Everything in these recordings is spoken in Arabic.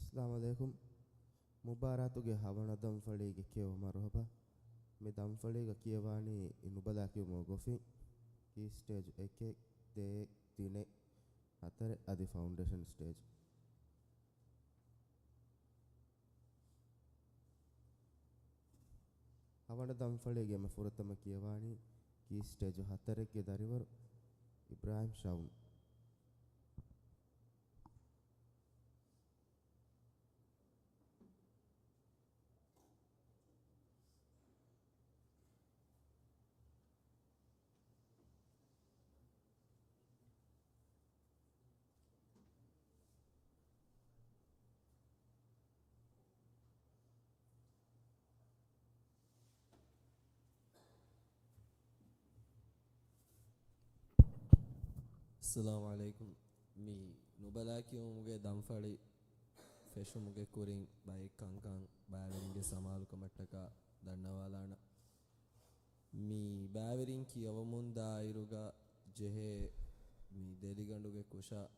Assalamu alaikum. Mubaratuge havana damfalige kiyewa marhaba. Me damfalige kiyewani inubala kiyomo gofi. Key stage 1 2 3 4 adi foundation stage. havana damfalige me furatama kiyewani key stage 4 ge darivar Ibrahim Shaun. Assalamu alaikum. Mi nubalaki umuge damfali feshumuge kurin bai kankan baveringe samaluka mattaka dannawalana mi baverin ki avamunda iruga jehe mi deliganduge kusha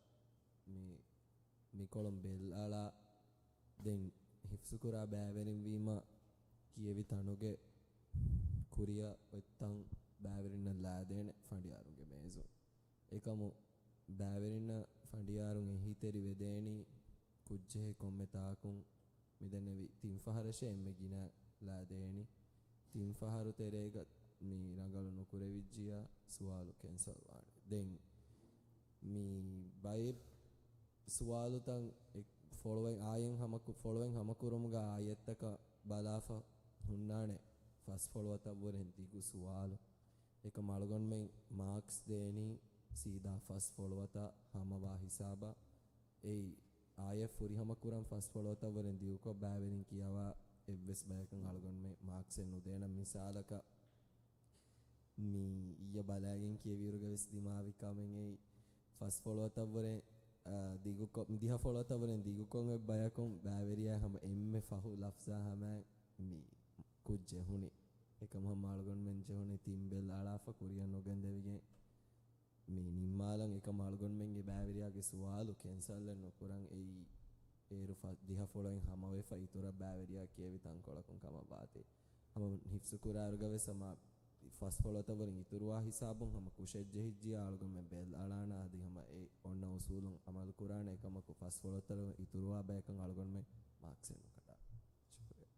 mi kolom bellala den hifsukura baverin vima kiyevi tanuge kuriya ottan baverinna laadene fandiyaruge mezu ekamu baverinna fandiyarun ehiteri vedeni kujjehe komme taakun midenevi tinfaharashe emme gina laadeni tinfaharu terega mi rangalu nukurevijjiya suwalu cancel waane den mi bay suwalu tan following hamakurumuga ayettaka balafa hunnane fast followata boren digu suwalu eka malgon men marks deni sida fast followata hamawa hisaba ei aye furi hamakuram fast followata boren diuko baverin kiyawa evves bayakan algon me marks enu dena misalaka mi iya balagen kiyeviruga ves dimavi kamen ei fast followata boren diguko diha followata boren digukon e bayakon baveriya hama emme fahu lafza hama mi kujje huni ekam hama algon men jehuni timbel alafa kuriyan nogendevigen mi nimmalan ekam algon men ge baveriya ge suwalu cancel no kuran ei eru diha following hama we fa itura baveriya kiyevi tankolakon kama baate hama hifsukura aruga sama fast followata boren ituruwa hisabun hama kushejje hijjiya algon men bel alana adi hama e onna usulun amal kurana ekam ko fast followata ituruwa bayakan algon men marks enu kada shukriya.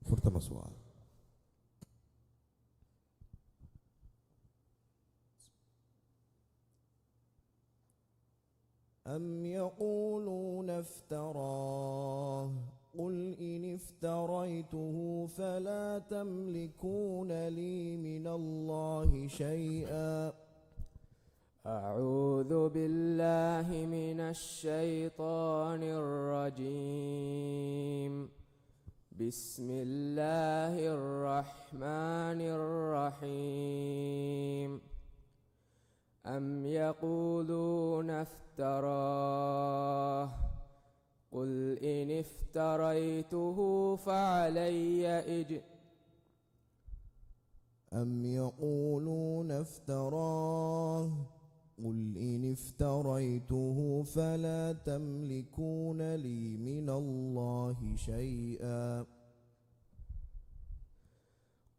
Furtama sual. أم يقولون افتراه قل إن افتريته فلا تملكون لي من الله شيئا. أعوذ بالله من الشيطان الرجيم. بسم الله الرحمن الرحيم. أم يقولون افتراه قل إن افتريته فعلي أم يقولون افتراه قل إن افتريته فلا تملكون لي من الله شيئا.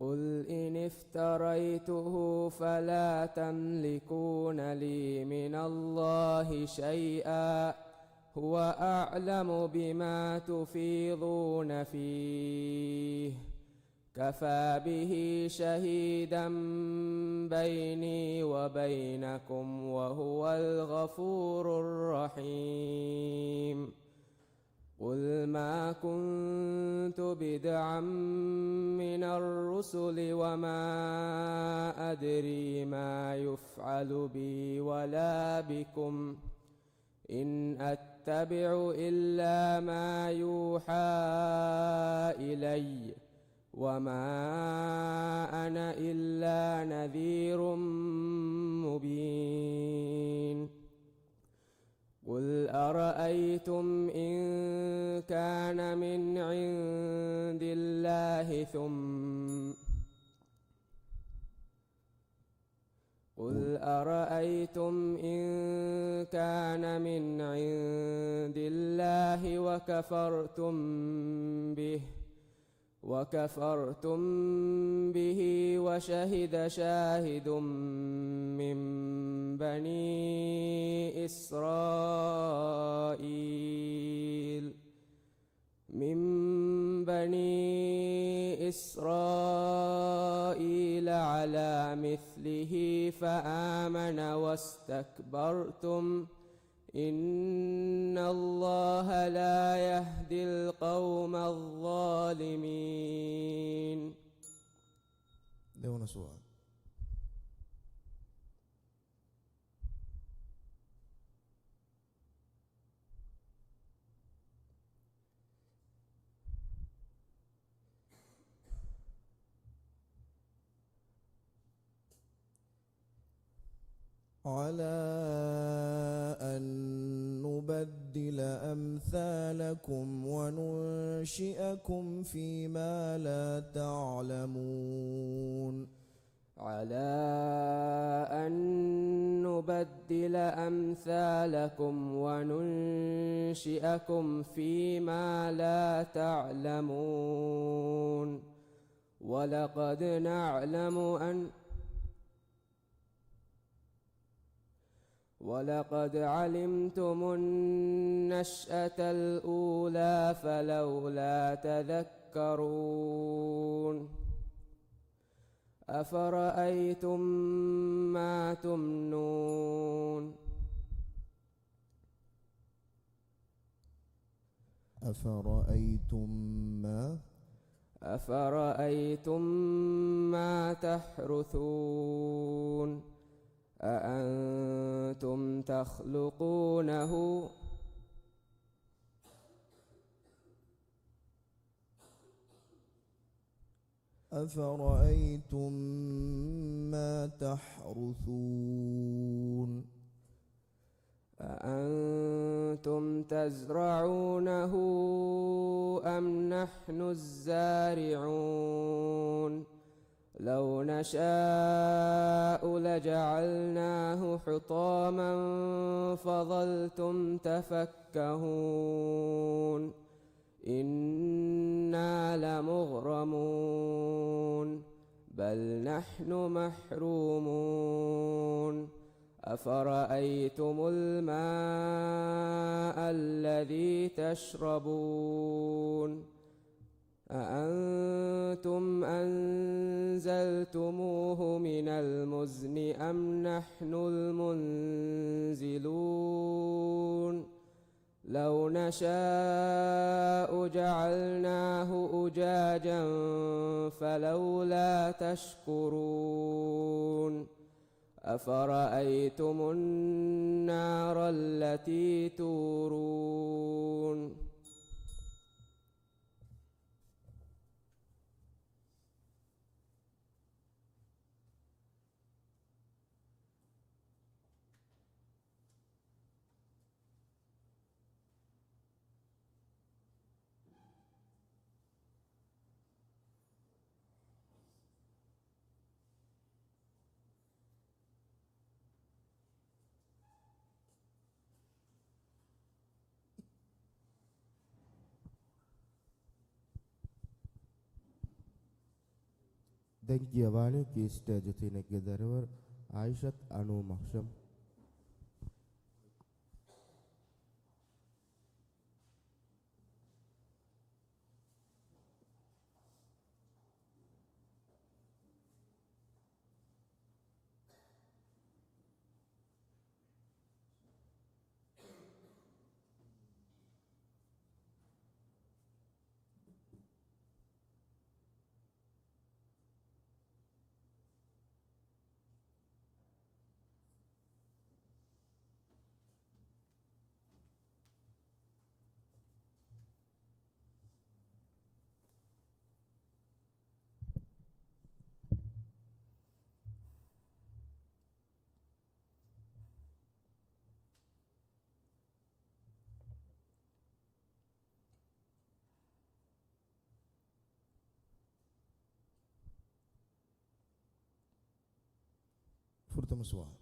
قل إن افتريته فلا تملكون لي من الله شيئا هو أعلم بما تفيضون فيه كفى به شهيدا بيني وبينكم وهو الغفور الرحيم. قل ما كنت بدعا من الرسل وما أدري ما يفعل بي ولا بكم إن أتبع إلا ما يوحى إلي وما أنا إلا نذير مبين قل أرأيتم إن كان من عند الله قل أرأيتم إن كان من عند الله وكفرتم به وشهد شاهد من بني إسرائيل على مثله فآمن واستكبرتم إن الله لا يهدي القوم الظالمين. Devono suave. على أن نبدل أمثالكم وننشئكم فيما لا تعلمون. على أن نبدل أمثالكم وننشئكم فيما لا تعلمون ولقد علمتم النشأة الأولى فلولا تذكرون. أفرأيتم ما تمنون أفرأيتم ما تحرثون أأنتم تخلقونه أفرأيتم ما تحرثون أأنتم تزرعونه أم نحن الزارعون لو نشاء لجعلناه حطاما فظلتم تفكهون إنا لمغرمون بل نحن محرومون. أفرأيتم الماء الذي تشربون أأنتم أنزلتموه من المزن أم نحن المنزلون لو نشاء جعلناه أجاجا فلولا تشكرون. أفرأيتم النار التي تورون දැන් කියවානේ කීස්ට ජුතිනෙක්ගේ දරවර ආයිෂත් අනු මක්ෂම් ප්‍රථම සුවාල.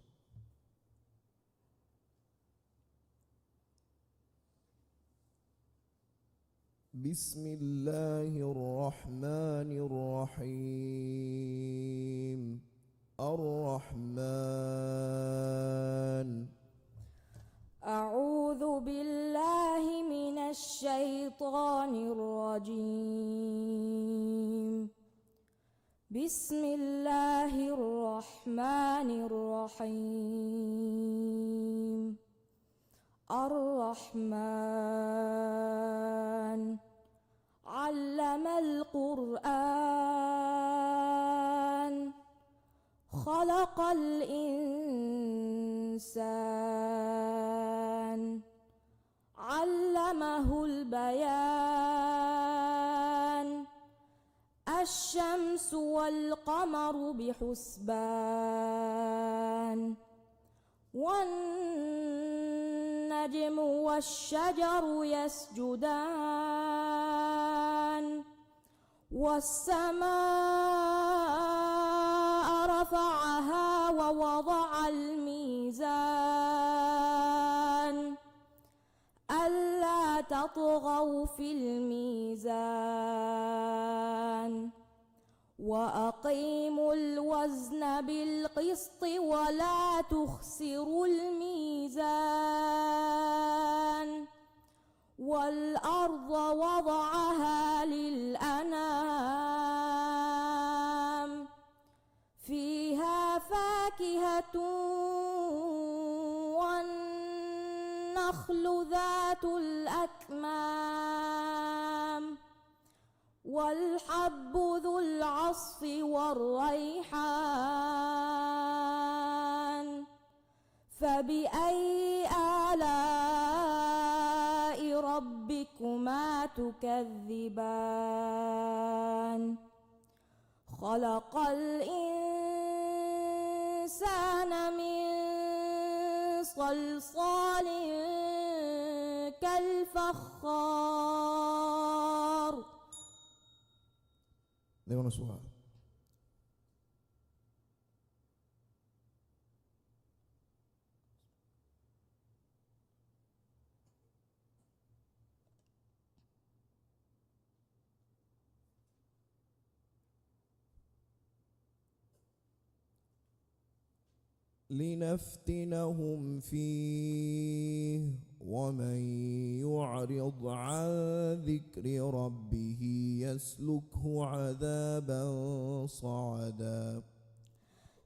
بسم الله الرحمن الرحيم الرحمن أعوذ بالله من الشيطان الرجيم بسم الله الرحمن الرحيم الرحمن علم القرآن خلق الإنسان علمه البيان الشمس والقمر بحسبان والنجم والشجر يسجدان والسماء رفعها ووضع الميزان ألا تطغوا في الميزان وأقيموا الوزن بالقسط ولا تخسروا الميزان والأرض وضعها للأنام فيها فاكهة والنخل ذات الأكمام والحب ذو العصف والريحان فبأي آلاء ربكما تكذبان خلق الإنسان من صلصال كالفخار දෙවන සුවාල. لنفتنهم فيه ومن يعرض عن ذكر ربه يسلكه عذابا صعدا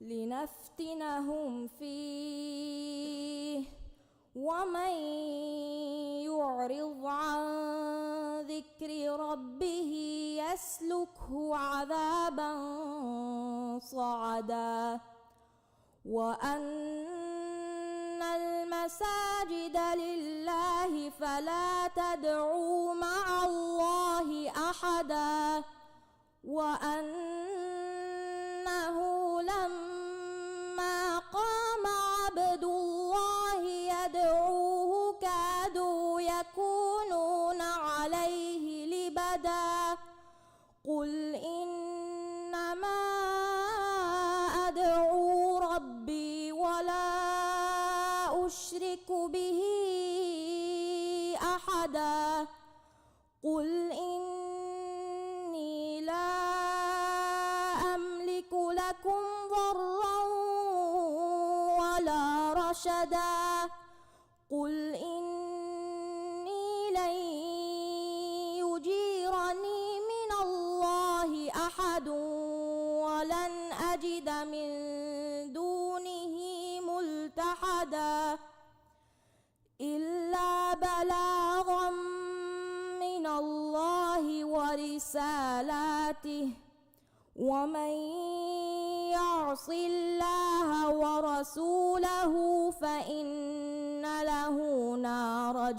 لنفتنهم فيه ومن يعرض عن ذكر ربه يسلكه عذابا صعدا وأن المساجد لله فلا تدعوا مع الله أحدا وأنه لما قام عبد الله يدعوه كادوا يكونون عليه لبدا قل إنما أدعو ربي ولا أشرك به أحدا قل إني لا أملك لكم ضرا ولا رشدا قل إني لن يجيرني من الله أحد ولن أجد من دونه ملتحدا إلا بلاغا من الله ورسالاته ومن يعص الله ورسوله فإن له نار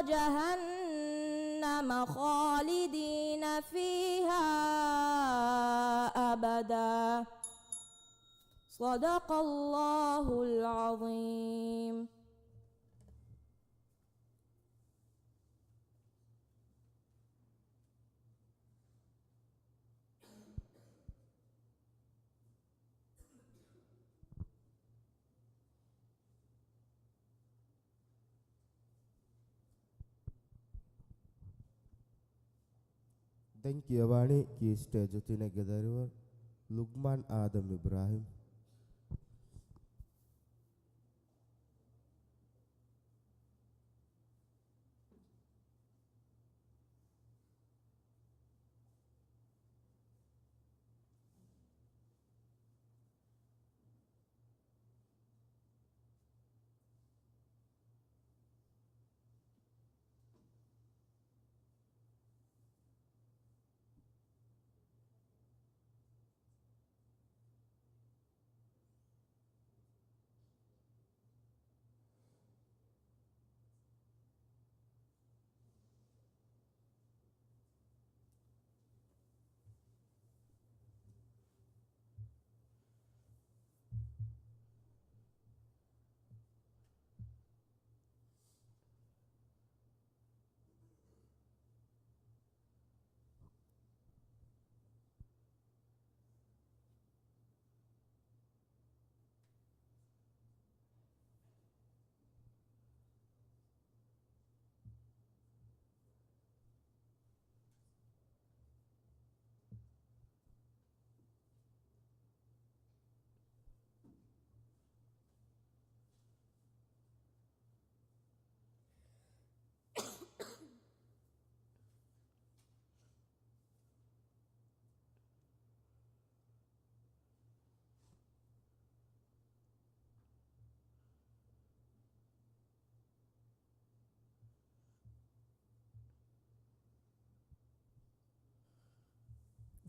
جهنم خالدين فيها أبدا صدق الله العظيم. දැන් කියවානේ කී ස්ටේජ් තින ගෙදරවල් ලුග්මාන් ආදම් ඉබ්‍රාහිම්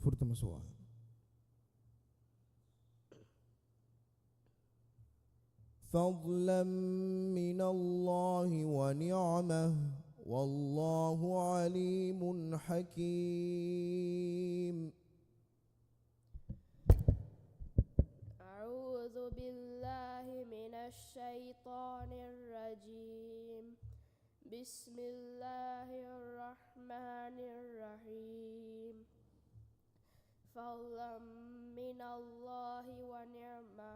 فرتم سؤال. فضلا من الله ونعمه والله عليم حكيم. أعوذ بالله من الشيطان الرجيم. بسم الله الرحمن الرحيم. فضلا من الله ونعمة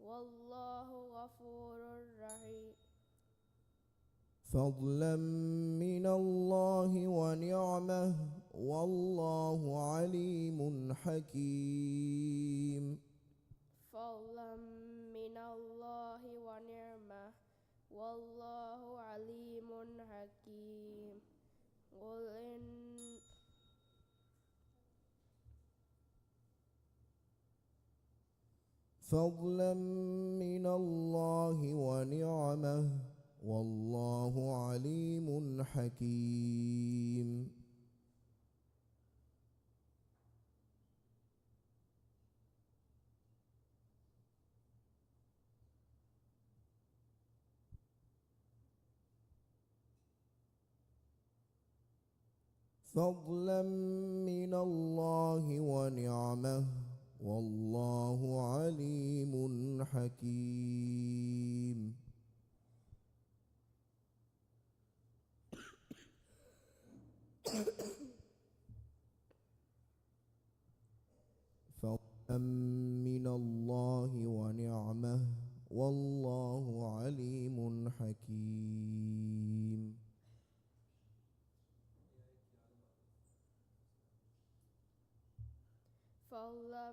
والله غفور رحيم. فضلا من الله ونعمه والله عليم حكيم. فضلا من الله ونعمة والله عليم حكيم. قل إن فضلا من الله ونعمه والله عليم حكيم. فضلا من الله ونعمه والله عليم حكيم. فضلا من الله ونعمه والله عليم حكيم. فضلا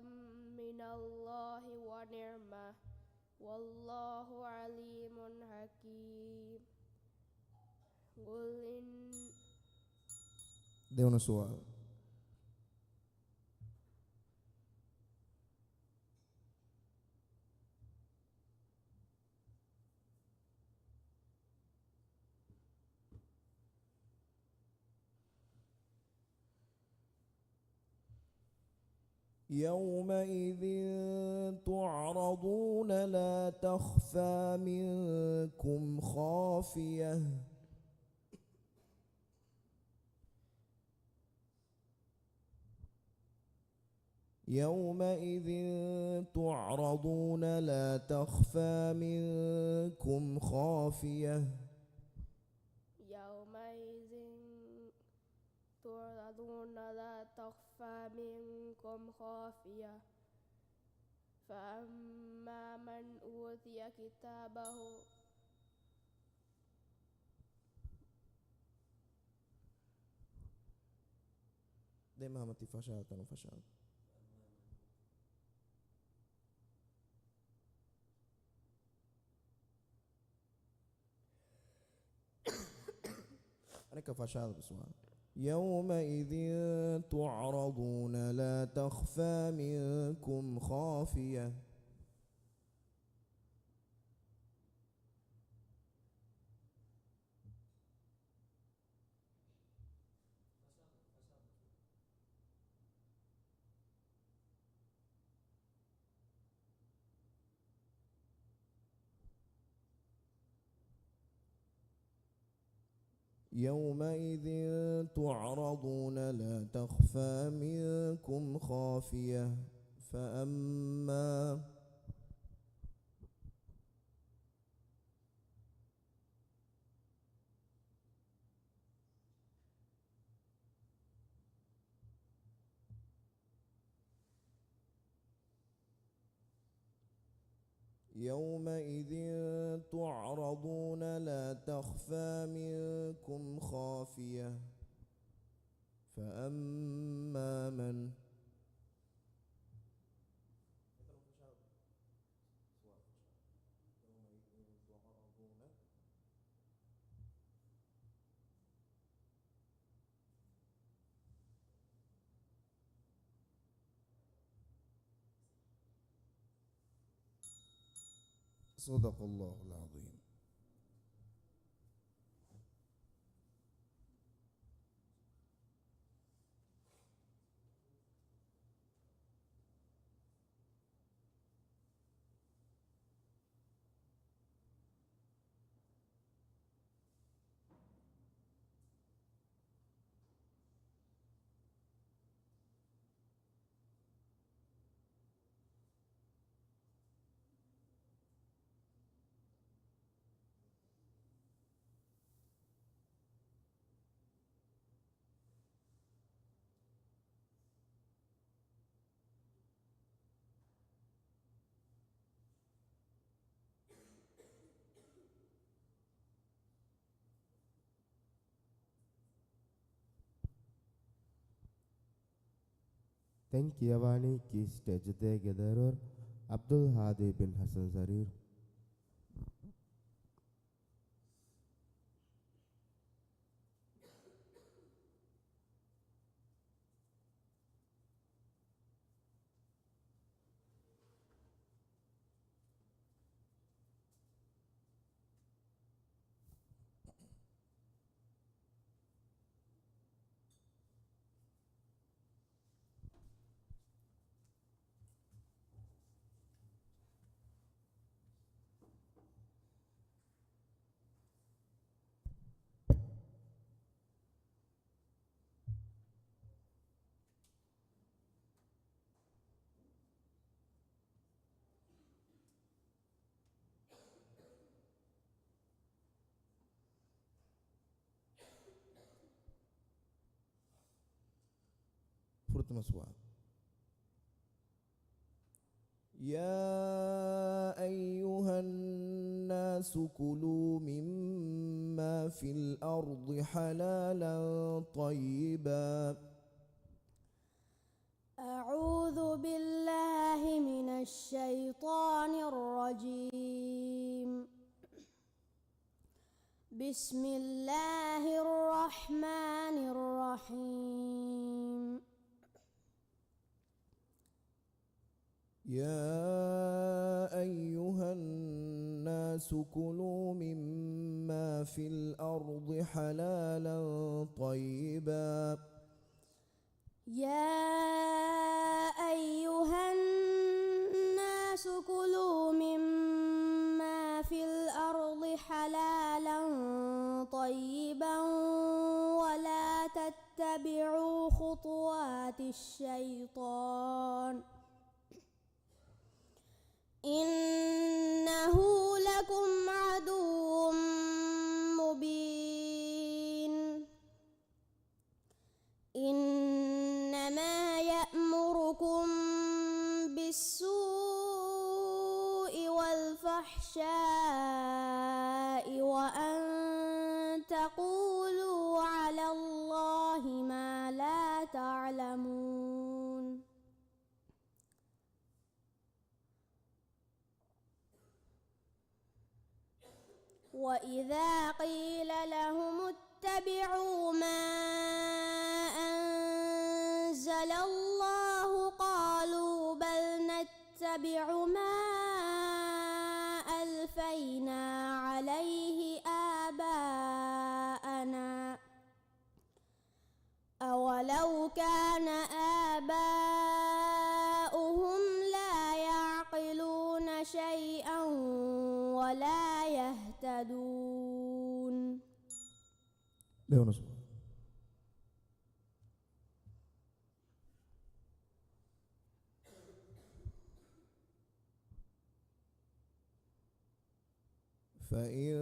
من الله ونعمة والله عليم حكيم. قل إن دون سؤال. يومئذ تعرضون لا تخفى منكم خافية. يومئذ تعرضون لا تخفى منكم خافية. يومئذ تعرضون لا تخفى منكم خافية. فأما من أوتي كتابه دائما همتي فشلت وفشلت. أنا كفشلت بسؤال. يومئذ تعرضون لا تخفى منكم خافية. يومئذ تعرضون لا تخفى منكم خافية فأما يومئذ تعرضون لا تخفى منكم خافية فأما من صدق الله العظيم. දැන් කියවානේ කී ස්ටේජ් එකේ ගෙදරවර අබ්දුල් හාදි බින් හසන් සරීර්. فرط مسواك. يا أيها الناس كلوا مما في الأرض حلالا طيبا. أعوذ بالله من الشيطان الرجيم. بسم الله الرحمن الرحيم. يا أيها الناس كلوا مما في الأرض حلالا طيبا. يا أيها الناس كلوا مما في الأرض حلالا طيبا ولا تتبعوا خطوات الشيطان إنه لكم عدو مبين. إنما يأمركم بالسوء والفحشاء وأن تقولوا على الله ما لا تعلمون. اتبعوا ما أنزل الله قالوا بل نتبع ما ألفينا عليه آباءنا أولو كان آباؤهم لا يعقلون شيئا ولا يهتدون. فإن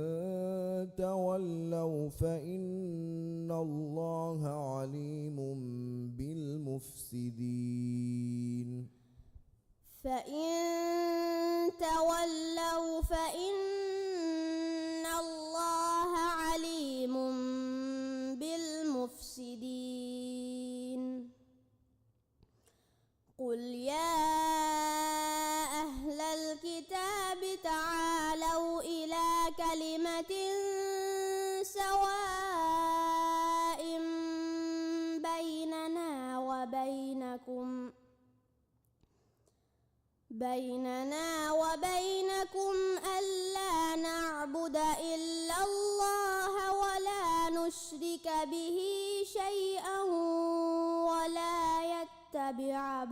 تولوا فإن الله عليم بالمفسدين. فإن تولوا فإن الله عليم بالمفسدين. قل يا أهل الكتاب تعالوا إلى كلمة سواء بيننا وبينكم ألا نعبد إلا الله ولا نشرك به شيئا ولا يتبع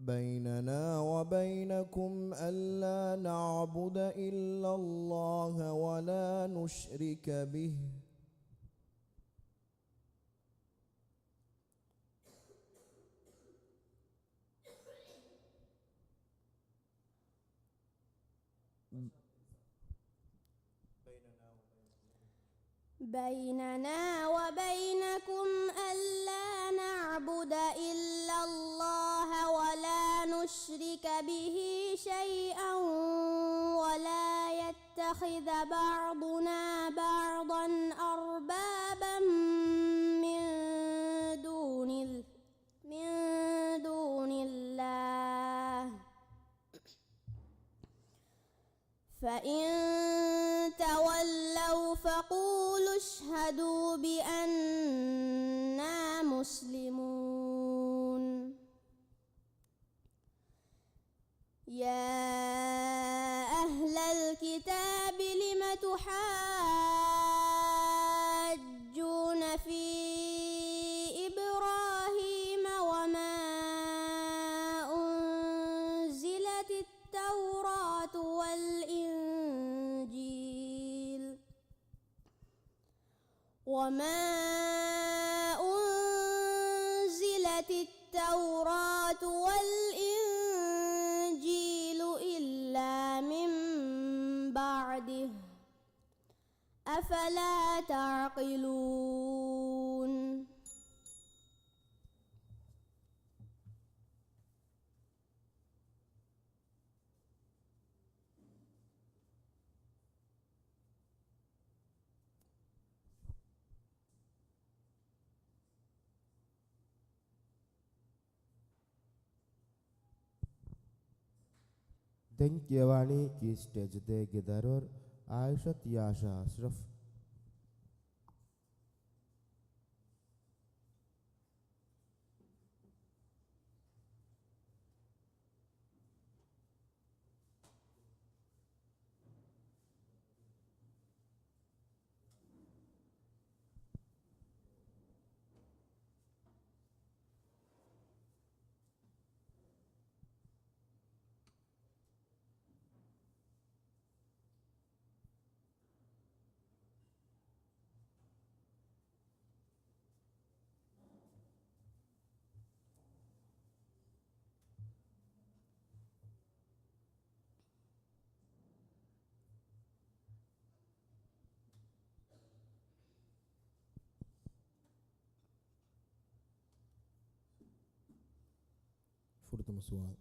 بيننا وبينكم ألا نعبد إلا الله ولا نشرك به بيننا وبينكم ألا نعبد إلا الله ولا نشرك به شيئا ولا يتخذ بعضنا بعضا أربابا من دون الله فإن تولوا فقولوا اشهدوا بأننا مسلمون. يا أهل الكتاب لم تحاجون في إبراهيم وما أنزلت التوراة والإنجيل إلا من بعده أفلا تعقلون. Den කියවානි කී ස්ටේජ් දෙකේ දරවර් ආයිෂත් යාෂා අස්රෆ් فرتم السؤال.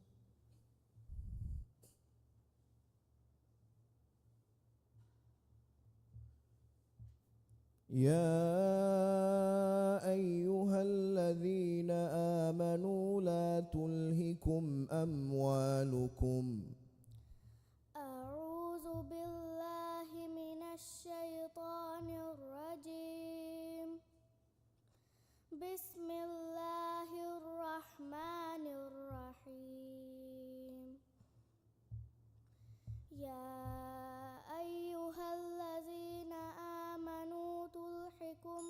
يا أيها الذين آمنوا لا تلهكم أموالكم بالله من الشيطان الرجيم. بسم الله الرحمن الرحيم. يا أيها الذين آمنوا تلهكم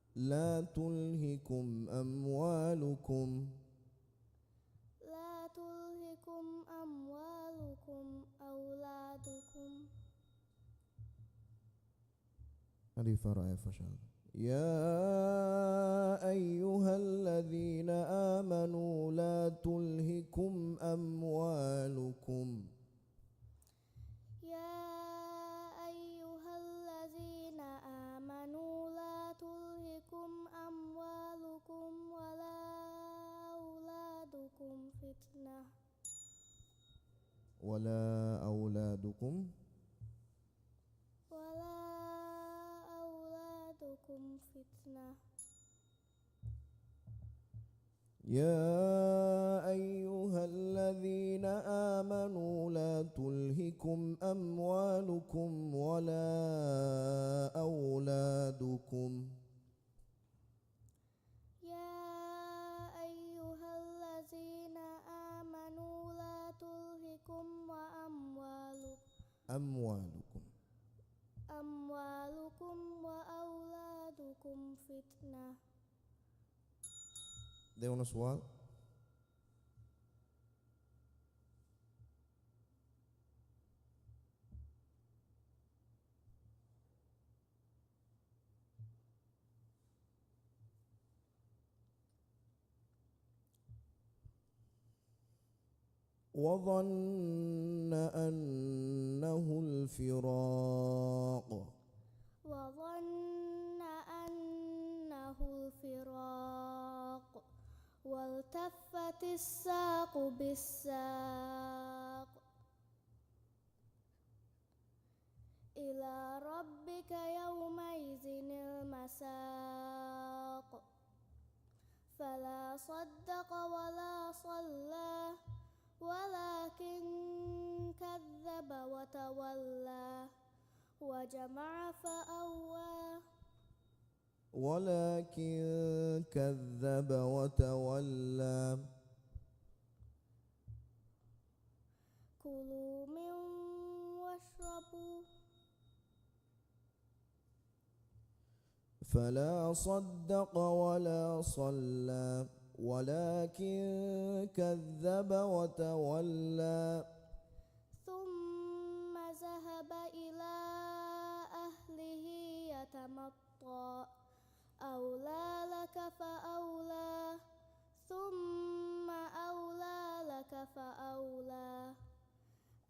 لا تلهكم أموالكم أولادكم. هذه فرع فشل. يا أيها الذين آمنوا لا تلهكم أموالكم ولا أولادكم فتنة. يا أيها الذين آمنوا لا تلهكم أموالكم ولا أولادكم أموالكم وأولادكم فتنة. ده هنا سؤال. وظن أنه الفراق والتفت الساق بالساق إلى ربك يومئذ المساق. فلا صدق ولا صلى ولكن كذب وتولى وجمع فأوى. كلوا من واشربوا. فلا صدق ولا صلى ولكن كذب وتولى ثم ذهب إلى أهله يتمطى. أولى لك فأولى ثم أولى لك فأولى.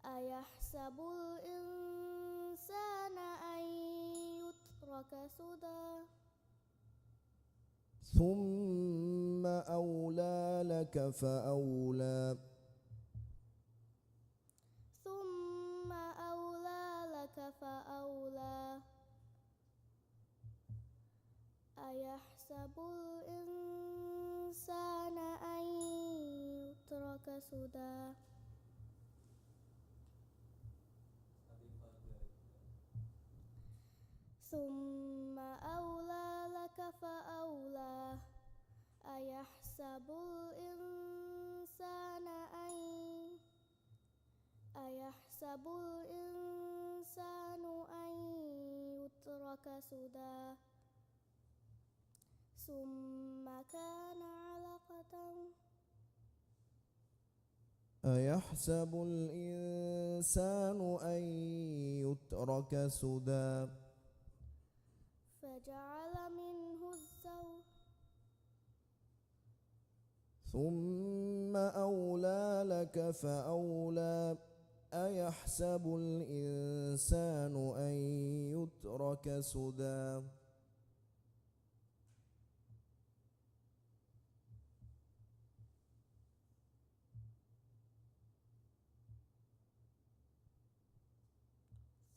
أيحسب الإنسان أن يترك سدى. ثم أولى لك فأولى. ثم أولى لك فأولى. أيحسب الإنسان أن يترك سدى. ثم أولى لك فأولى. أيحسب الإنسان أن يترك سدى. ثم كان علقة. أيحسب الإنسان أن يترك سدى. فجعل منه الزوج ثم أولى لك فأولى أيحسب الإنسان أن يترك سدى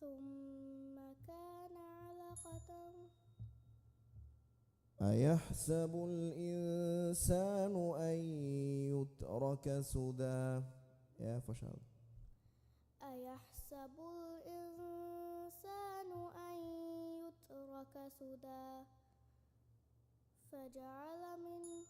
ثم كان علقة أيحسب الإنسان أن يترك سدى يا فشل أيحسب الإنسان أن يترك سدى فجعل منه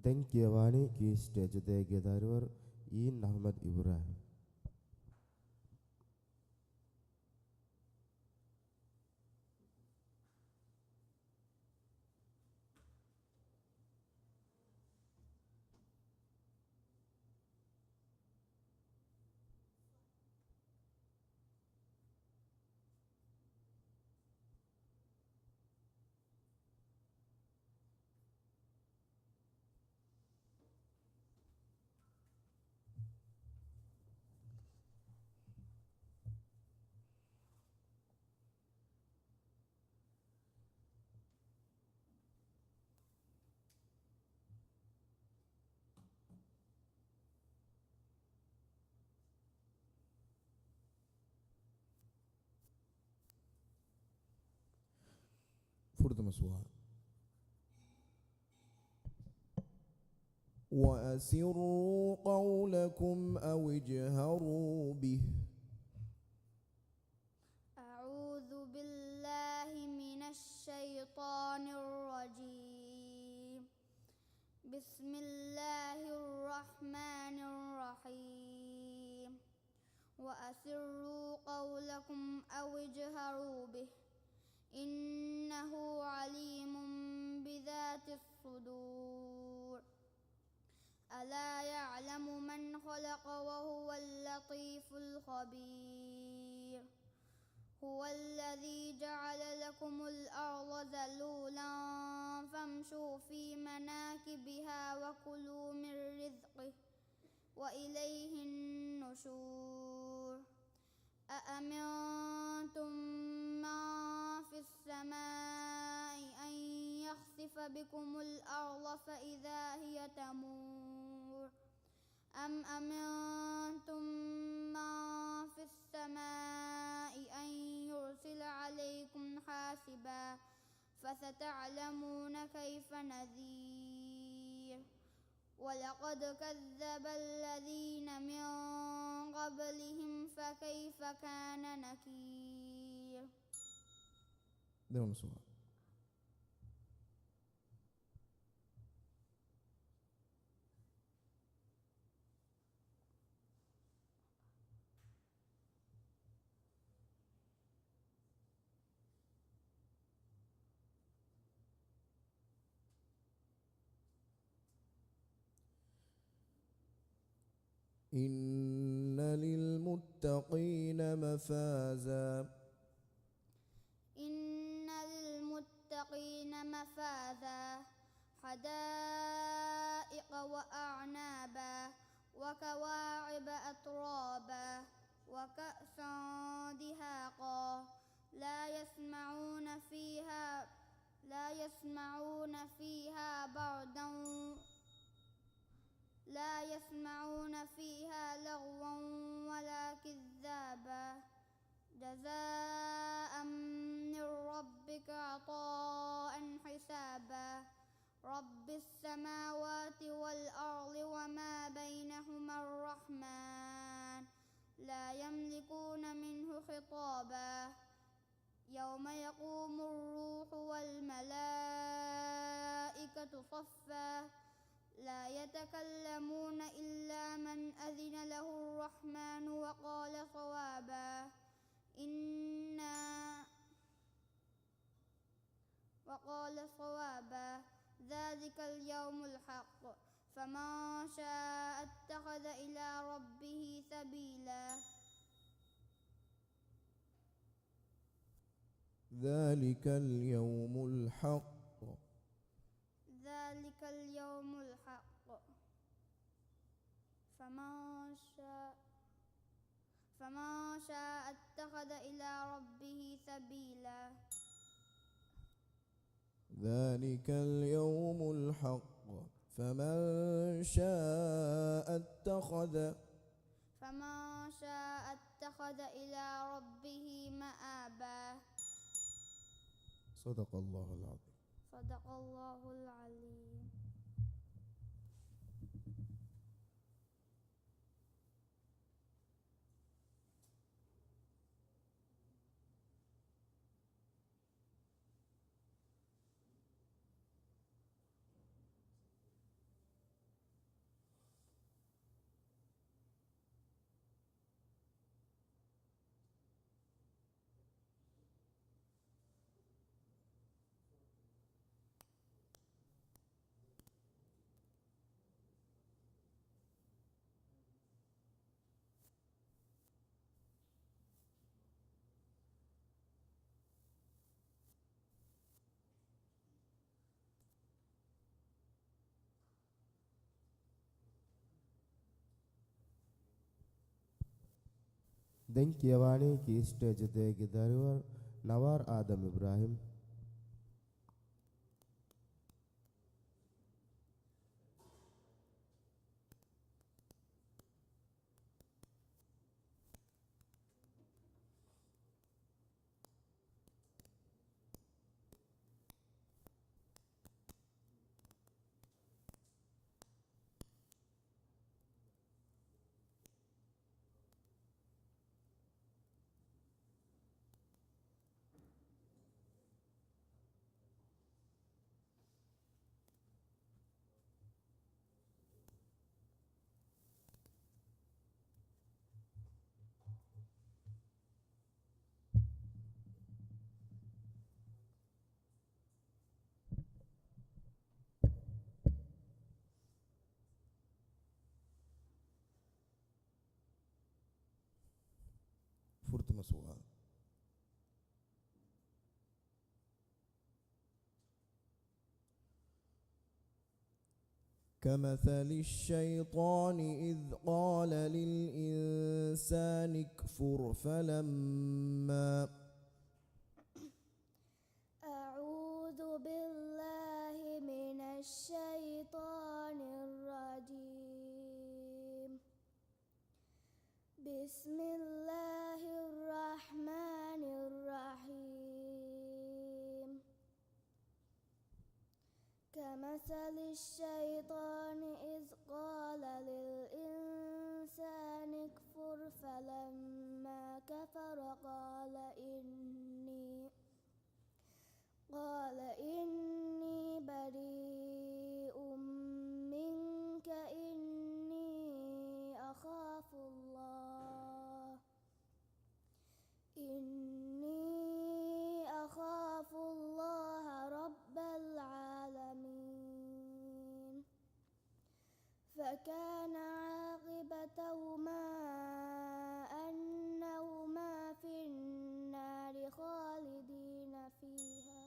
දැන් කියවානේ කී ස්ටේජ් දෙකේ දාරුවර ඊන් අහමද් ඉබ්‍රාහිම් فرد مسؤول وأسروا قولكم أو اجهروا به أعوذ بالله من الشيطان الرجيم بسم الله الرحمن الرحيم وأسروا قولكم أو اجهروا به إنه عليم بذات الصدور ألا يعلم من خلق وهو اللطيف الخبير هو الذي جعل لكم الأرض ذلولا فامشوا في مناكبها وكلوا من رزقه وإليه النشور أأمنتم من في السماء أن يخسف بكم الأرض فإذا هي تمور أم أمنتم من في السماء أن يرسل عليكم حاسبا فستعلمون كيف نذير ولقد كذب الذين من قبلهم فكيف كان نكير ده مسؤول إن للمتقين مفازا إن للمتقين مفازا حدائق وأعنابا وكواعب أترابا وكأسا دهاقا لا يسمعون فيها بردا لا يسمعون فيها لغوا ولا كذابا جزاء من ربك عطاء حسابا رب السماوات والأرض وما بينهما الرحمن لا يملكون منه خطابا يوم يقوم الروح والملائكة صفا لا يتكلمون إلا من أذن له الرحمن وقال صوابا ذلك اليوم الحق فمن شاء اتخذ إلى ربه سبيلا ذلك اليوم الحق فمن شاء اتخذ إلى ربه سبيلا ذلك اليوم الحق فمن شاء اتخذ إلى ربه مآبا صدق الله العظيم. صدق الله العليم. දැන් කියවානේ කී ස්ටේජ් දෙකේ දරුවා නවාර් ආදම් ඉබ්‍රාහිම් فرت مسؤول. كمثل الشيطان إذ قال للإنسان اكفر فلما أعوذ بالله من الشيطان الرجيم. بسم الله الرحمن الرحيم. كمثل الشيطان إذ قال للإنسان اكفر فلما كفر قال إني بريء منك إني أخاف الله رب العالمين. فكان عاقبتهما أنهما في النار خالدين فيها.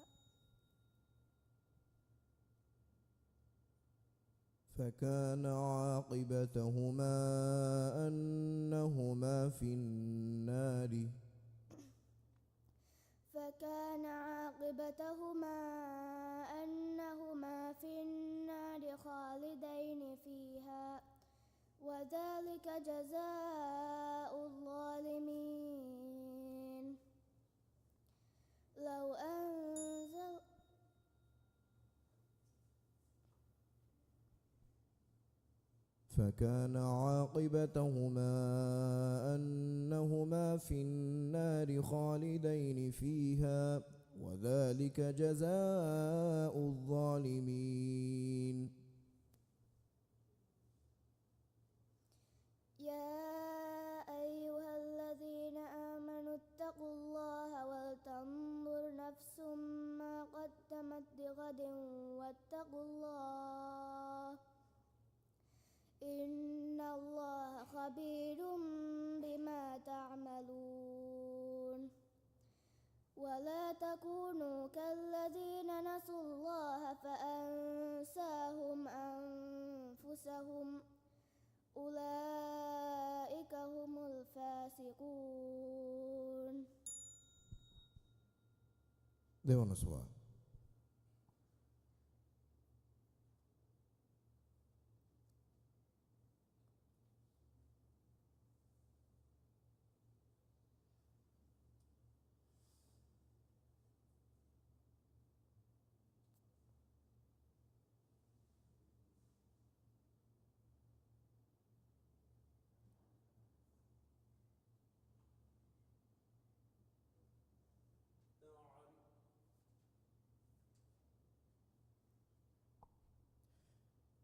فكان عاقبتهما أنهما في النار خالدين فيها وذلك جزاء الظالمين. فكان عاقبتهما أنهما في النار خالدين فيها وذلك جزاء الظالمين. أولئك هم الفاسقون. දෙවන සුවාල්.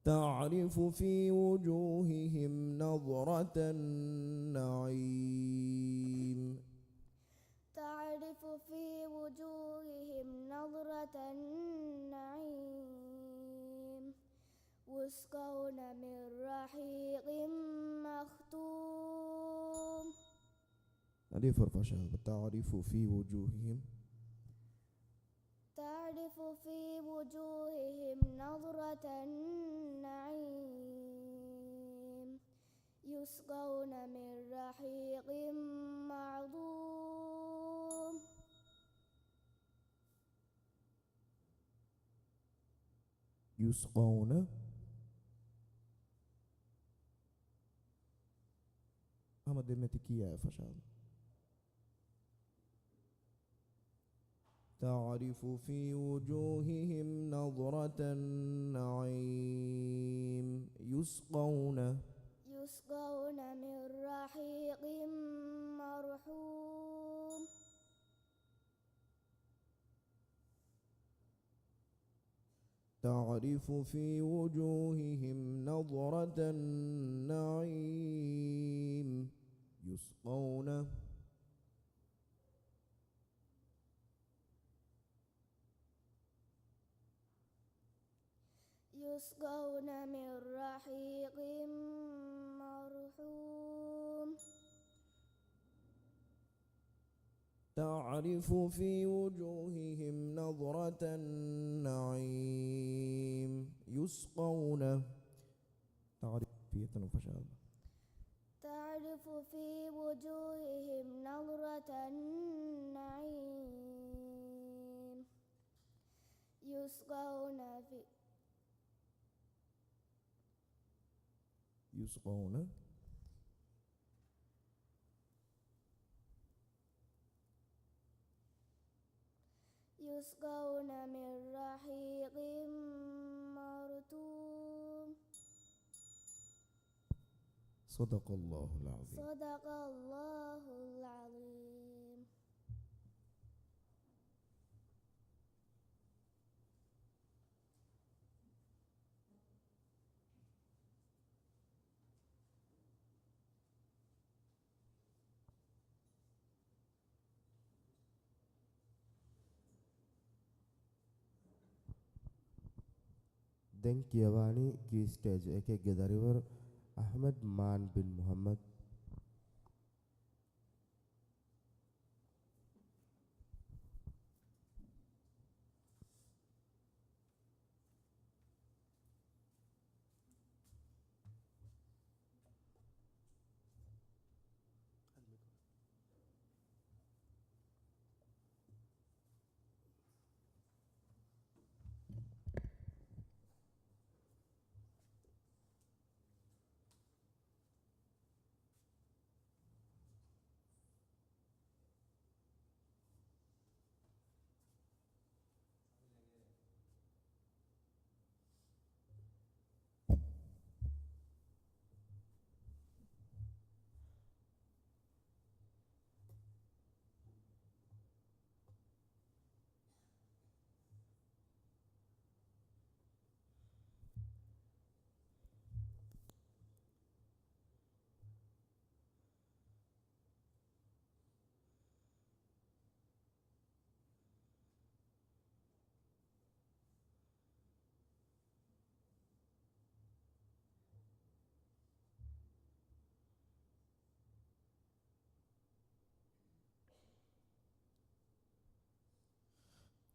تعرف في وجوههم نظرة النعيم. تعرف في وجوههم نظرة النعيم يسقون من رحيق مختوم. هذه فرقة شباب. تعرف في وجوههم تعرف في وجوههم نظرة النعيم يسقون من رحيق معظوم. يسقون أما دمتك يا فشل. تعرف في وجوههم نظرة النعيم يسقون من رحيق مرحوم. تعرف في وجوههم نظرة النعيم يسقون من رحيق مرحوم. تعرف في وجوههم نظرة النعيم يسقون. تعرف في فشل. تعرف في وجوههم نظرة النعيم يسقون من رحيق مرتوم. صدق الله العظيم. صدق الله العظيم. දැන් කියවානි කී ස්ටේජ් එකේ ගෙදරිවර අහමද් මාන් බින් මුහම්මද්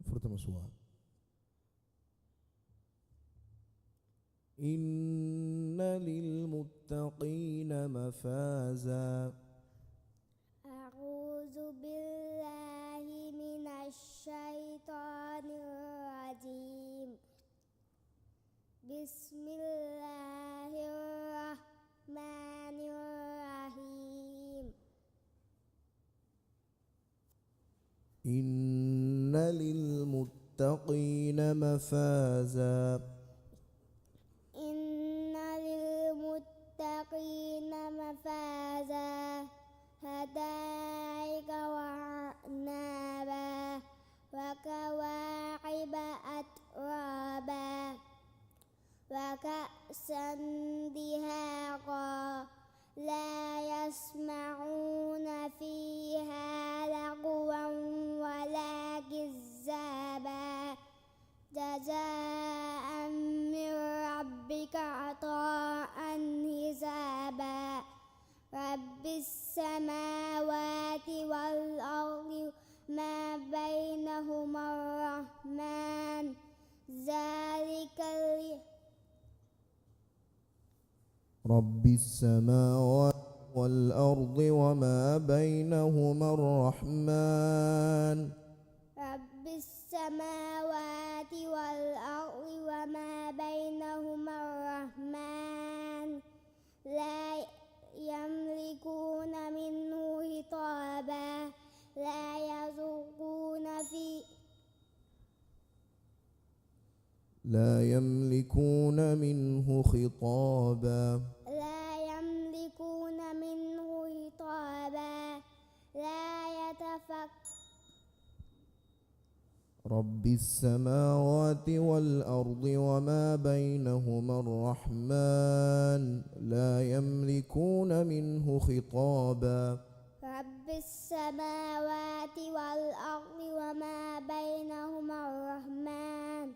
فرتم سؤال. إن للمتقين مفازا أعوذ بالله من الشيطان الرجيم بسم الله الرحمن الرحيم إن للمتقين مفازا إن للمتقين مفازا حدائق وأعنابا وكواعب أترابا وكأسا دهاقا لا يسمعون فيها لغوا ولا كذابا جزاء من ربك عطاء حسابا رب السماوات والأرض ما بينهما الرحمن ذلك رب السماوات والأرض وما بينهما الرحمن رب السماوات والأرض وما بينهما الرحمن لا يملكون منه خطابا لا يملكون منه خطابا لا يتفكرون رب السماوات والأرض وما بينهما الرحمن لا يملكون منه خطابا رب السماوات والأرض وما بينهما الرحمن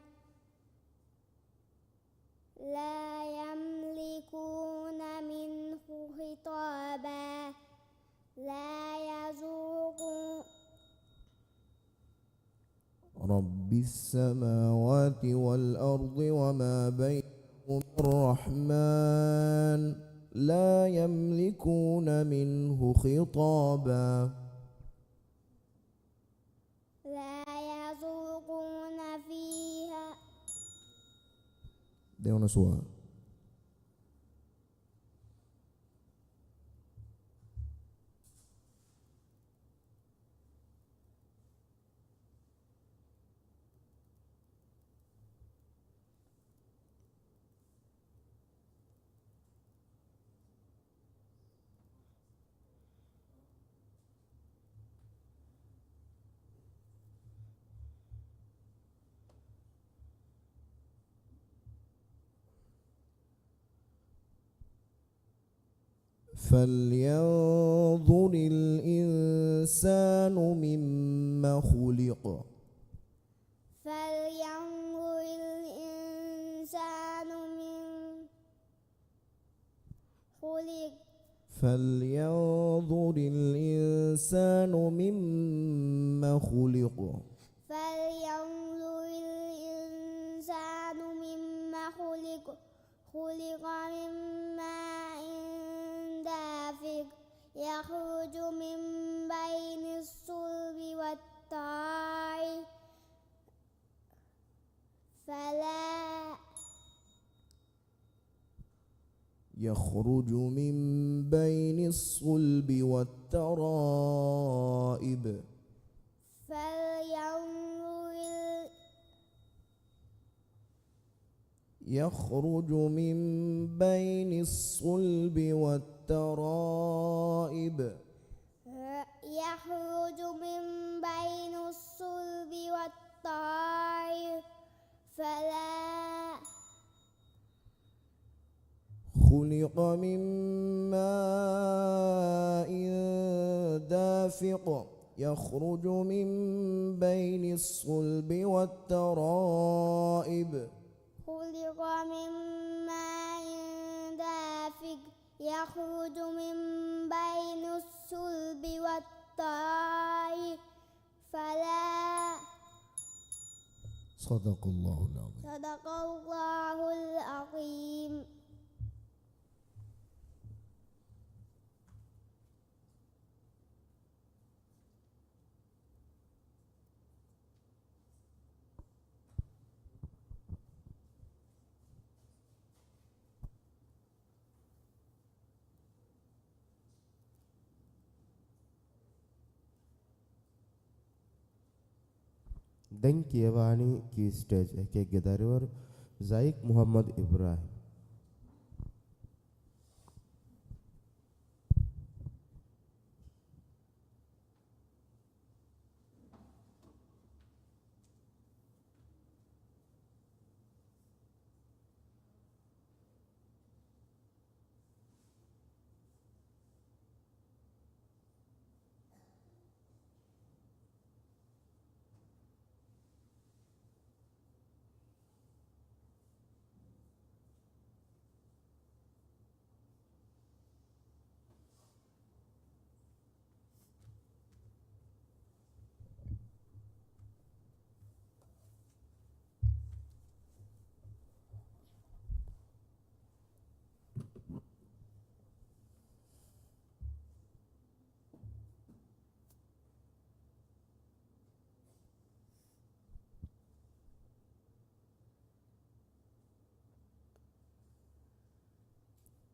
لا يملكون منه خطابا لا يذوقون رب السماوات والأرض وما بينهما الرحمن لا يملكون منه خطابا لا يذوقون فيها Deu na sua. فلينظر الإنسان مما خلق فلينظر الإنسان من خلق فلينظر الإنسان مما خلق فلينظر الإنسان مما خلق خلق من ماء دافق يخرج من بين الصلب والترائب يخرج من بين الصلب والترائب يخرج من بين الصلب والترائب يخرج من بين الصلب والترائب خلق من ماء دافق يخرج من بين الصلب والترائب خلق من ماء دافق يخرج من بين الصلب والترائب صدق الله العظيم. صدق الله العظيم. දැන් කියවානි කී ස්ටේජ් එකේ දරුවරු සයික් මුහම්මද් ඉබ්‍රාහිම්.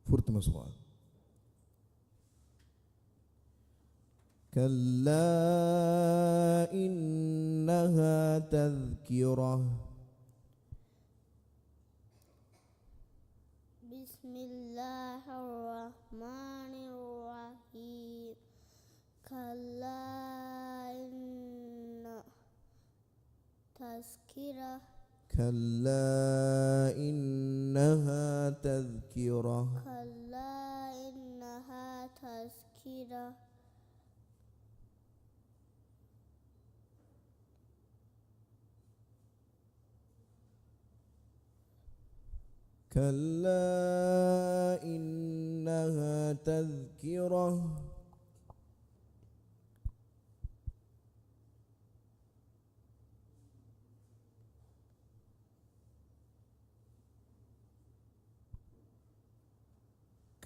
فورتما سؤال. كلا إنها تذكرة. بسم الله الرحمن الرحيم. كلا إن تذكرة. كلا إنها تذكرة. كلا إنها تذكرة. كلا إنها تذكرة.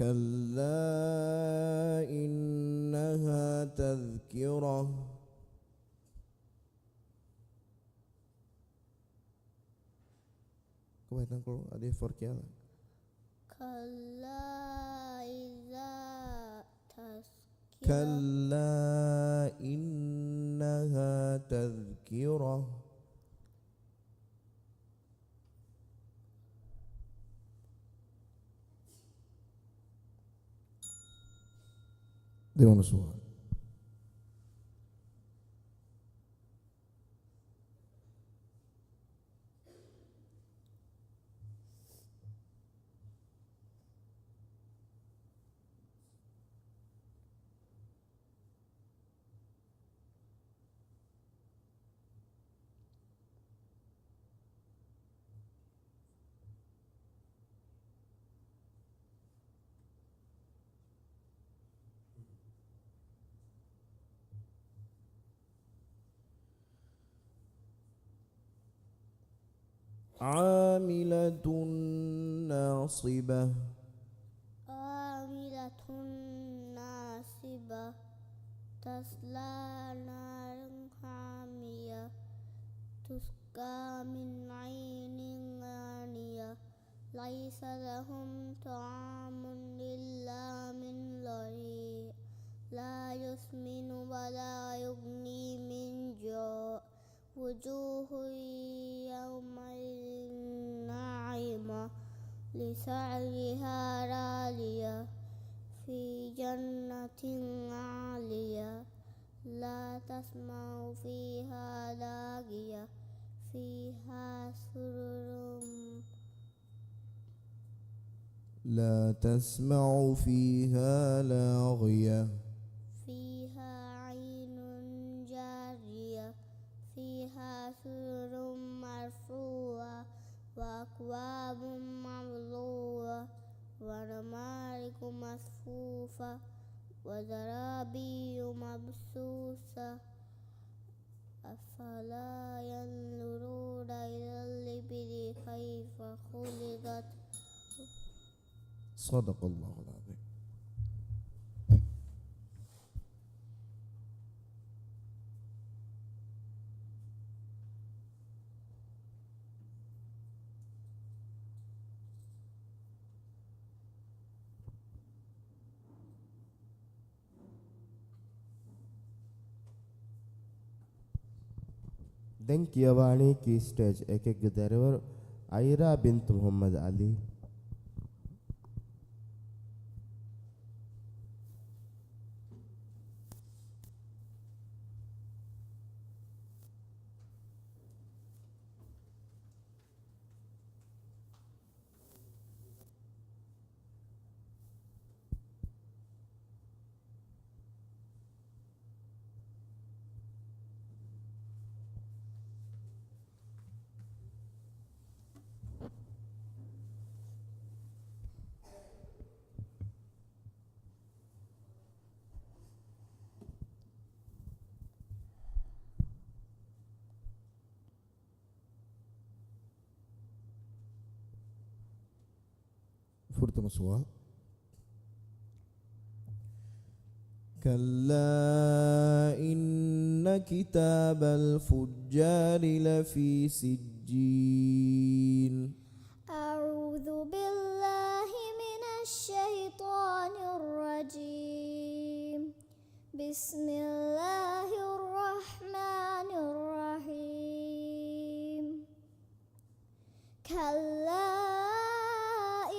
كلا إنها تذكرة. Kemudian kalau ada forkia. كلا إذا تذكرة. كلا إنها تذكرة. Dewan suara. عاملة ناصبة. عاملة ناصبة تصلى نارا حامية تسقى من عين آنية ليس لهم طعام إلا من ضريع لا يسمن ولا يغني من جوع وجوه يومئذ ناعمة لسعيها راضية في جنة عالية لا تسمع فيها لاغية فيها سرر لا تسمع فيها لاغية فيها عين جارية فيها سرر مرفوعة وأكواب موضوعة ونمارق مصفوفة وزرابي مبثوثة أفلا ينظرون إلى الإبل كيف خلقت. صدق الله العظيم. දැන් කියවානේ කී ස්ටේජ් එකකගේ දරවර අයිරා බින්ත් මුහම්මද් අලි. فرتم السؤال. كلا إن كتاب الفجار لفي سجين. أعوذ بالله من الشيطان الرجيم. بسم الله الرحمن الرحيم. كلا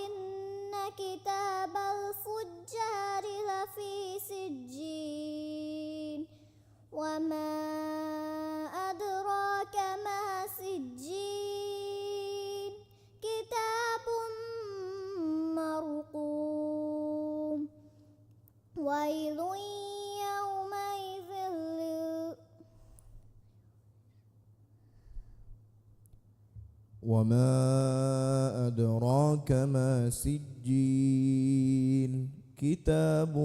إن كتاب الفجار لفي سجين وما أدراك ما سجين كتاب مرقوم ويل يومئذ وما أدراك ما سجين كتاب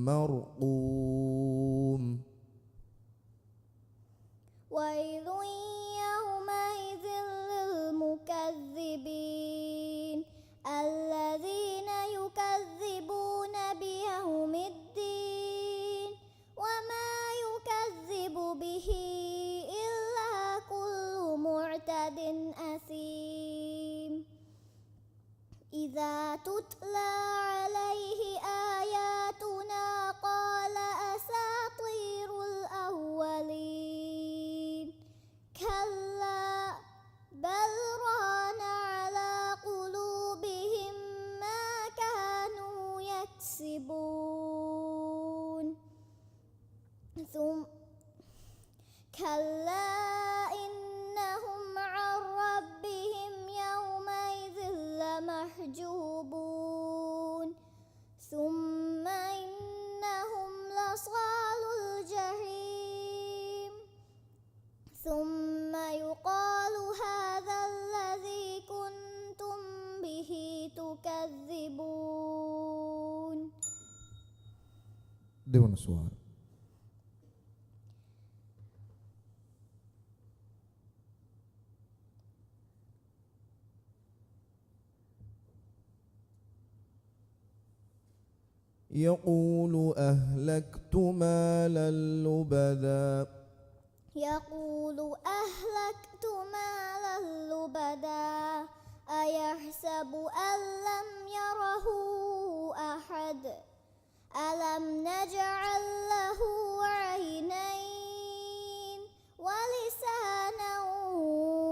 مرقوم ويل يومئذ للمكذبين الذين يكذبون بيوم الدين وما يكذب به إلا كل معتد أثيم إذا تتلى عليه آياتنا قال أساطير الأولين كلا بل ران على قلوبهم ما كانوا يكسبون ثم كلا إنهم عن ربهم يومئذ لمحجوبون ثم إنهم لصال الجحيم ثم يقال هذا الذي كنتم به تكذبون. දෙවන සුවාල්. يقول أهلكت مالا لبدا. يقول أهلكت مالا لبدا أيحسب أن لم يره أحد ألم نجعل له عينين ولسانا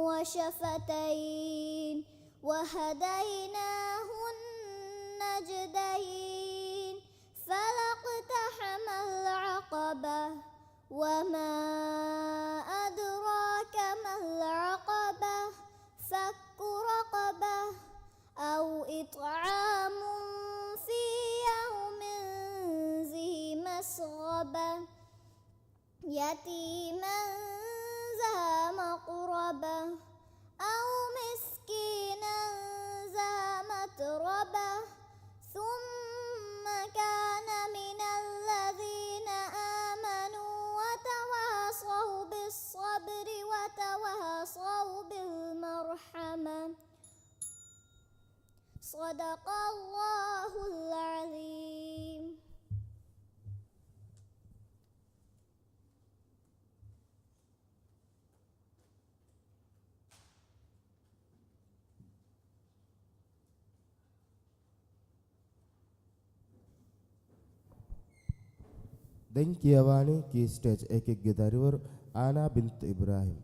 وشفتين وهديناه النجدين فلاقتحم العقبة وما أدراك ما العقبة فك رقبة أو إطعام في يوم ذي مسغبة يتيما ذا مقربة أو مسكينا ذا متربة ثم كان من الذين آمنوا وتواصوا بالصبر وتواصوا بالمرحمة. صدق الله العظيم. දැන් කියවානේ කී ස්ටේජ් එකකගේ දරවර ආනා බින්ත් ඉබ්‍රාහිම්.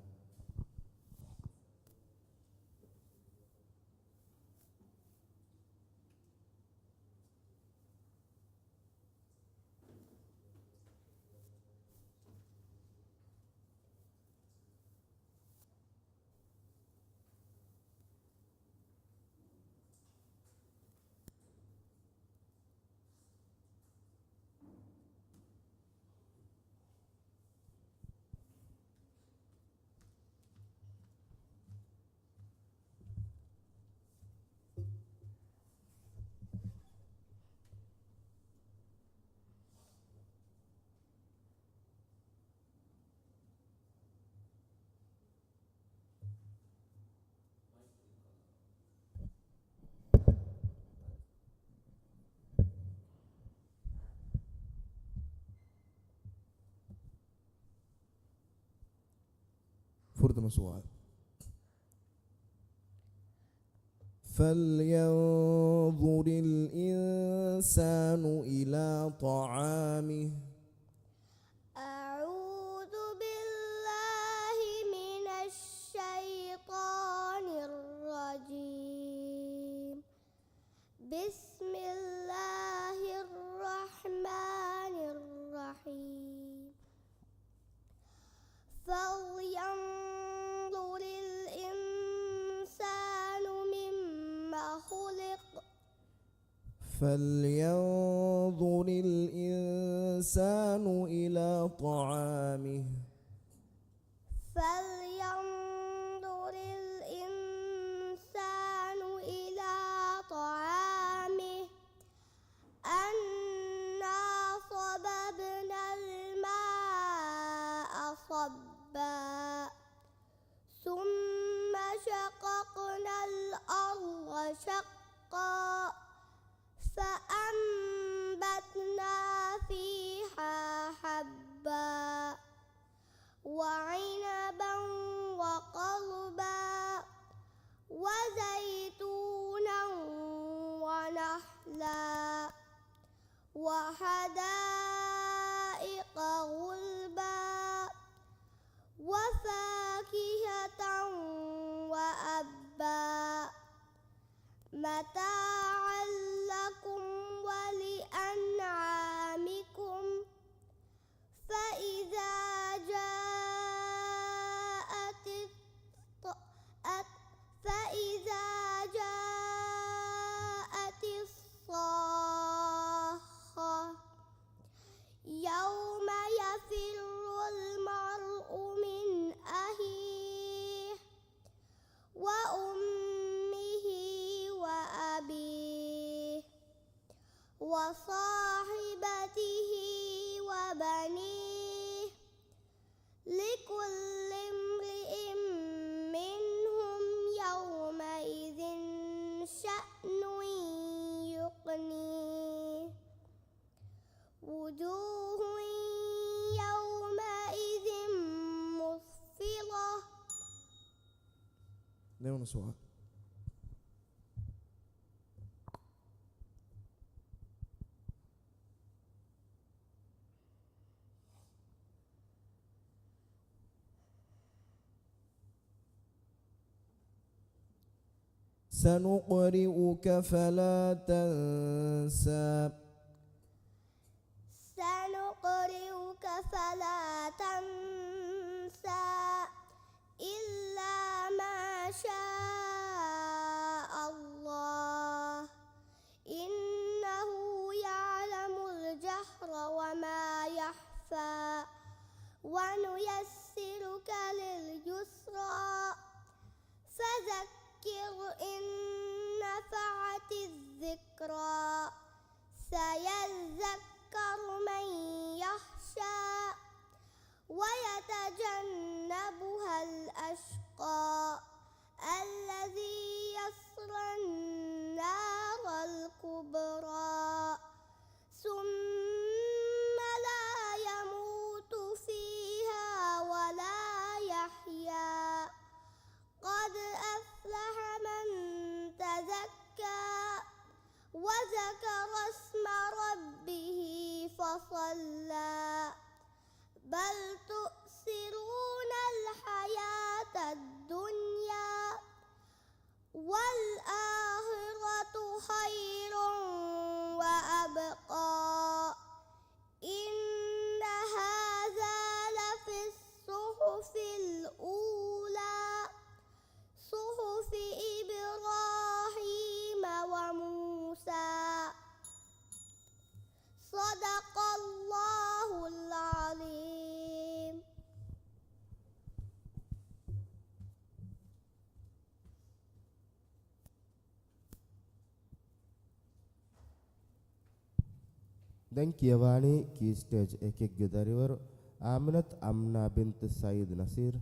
نعم سؤال. فلينظر الإنسان إلى طعامه. أعوذ بالله من الشيطان الرجيم. بسم الله الرحمن الرحيم. فلينظر الإنسان مما خلق. فلينظر الإنسان إلى طعامه. فلينظر الإنسان إلى طعامه. أنا صببنا الماء صبا. ثم شققنا الأرض شقا. فأنبتنا فيها حبا وعنبا وقضبا وزيتونا ونخلا وحدائق غلبا وفاكهة وأبا متاعا لكم ولأنعامكم. فإذا جاءت الصاخة يوم يفر المرء من أخيه وأمه وأبيه وصاحبته وبنيه. لكل امرئ منهم يومئذ شأن يغنيه. وجوه يومئذ مسفرة. نعم سؤال. سنقرئك فلا تنسى. سنقرئك فلا تنسى إلا ما شاء الله إنه يعلم الجهر وما يخفى. ونيسرك لليسرى. فذكر إن نفعت الذكرى. سيذكر من يخشى ويتجنبها الأشقى الذي يصلى النار الكبرى ثم لا يموت فيها ولا يحيا. قد أفلح من تزكى وذكر اسم ربه فصلى. بل تؤثرون الحياة الدنيا والآخرة خير وأبقى. إن هذا لفي الصحف الأولى صحف إبراهيم وموسى. صدق الله العظيم. දැන් කියවානේ කී ස්ටේජ් එකෙක්ගේ දරිවරු ආමිනත් අම්නා බින්ත් සයිද් නසීර්.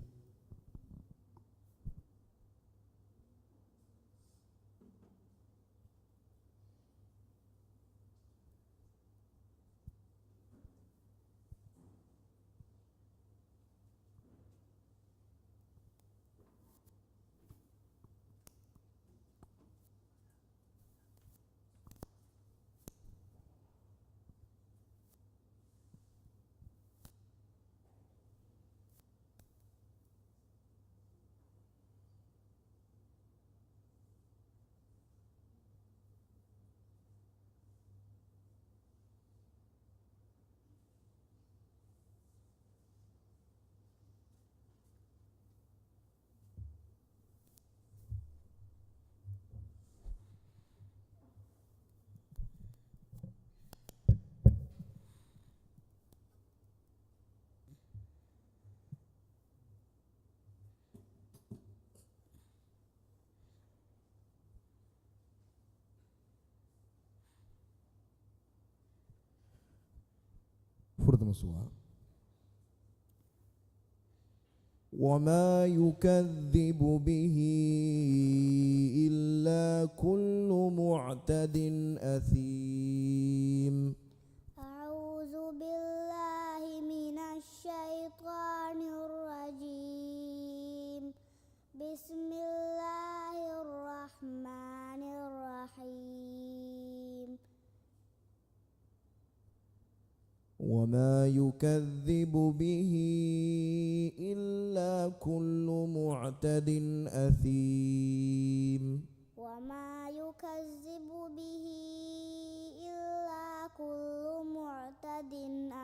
فرد مسوا وما يكذب به إلا كل معتد أثيم. أعوذ بالله من الشيطان الرجيم. بسم الله الرحمن الرحيم. وما يكذب به إلا كل معتد أثيم. وما يكذب به إلا كل معتد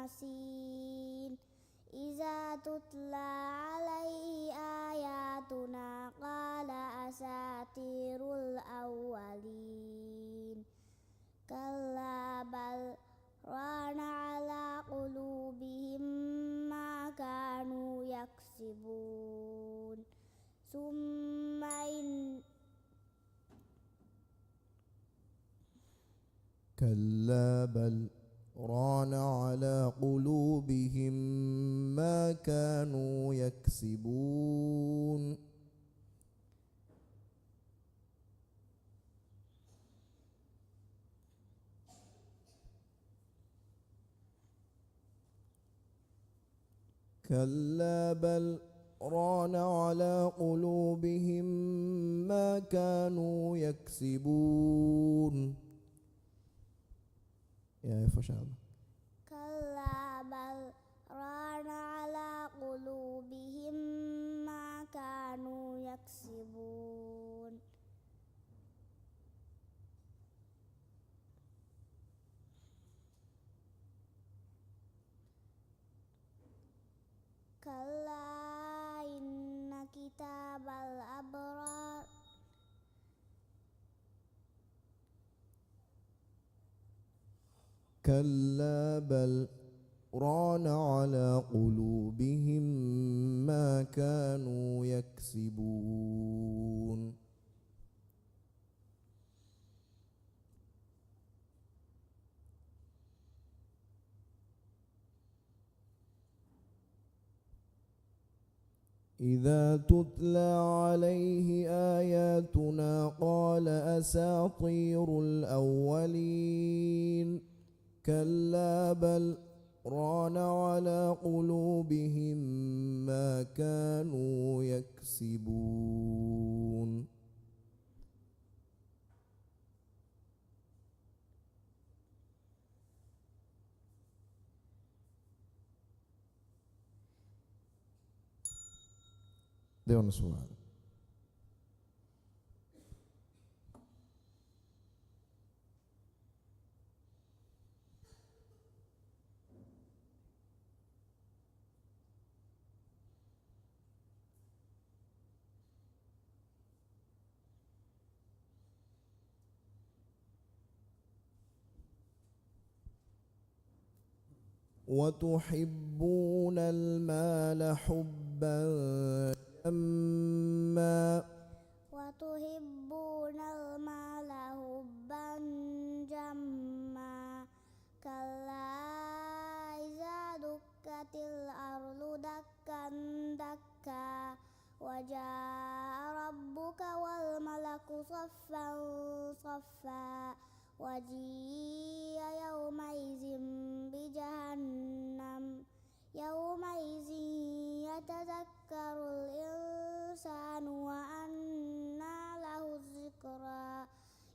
أثيم. إذا تتلى عليه آياتنا قال أساطير الأولين. كلا بل ران على قلوبهم ما كانوا يكسبون. ثم إن كلا بل ران على قلوبهم ما كانوا يكسبون. كلا بل ران على قلوبهم ما كانوا يكسبون. يا فشل. كلا بل ران على قلوبهم ما كانوا يكسبون. كلا إن كتاب الأبرار كلا بل ران على قلوبهم ما كانوا يكسبون. إذا تتلى عليه آياتنا قال أساطير الأولين. كلا بل ران على قلوبهم ما كانوا يكسبون. Dewan suara. وتحبون المال حبا جما. وتحبون المال حبا جما. كلا إذا دكت الأرض دكا دكا وجاء ربك والملك صفا صفا وجيء يومئذ بجهنم يومئذ يتذكر الإنسان وأنى له الذكرى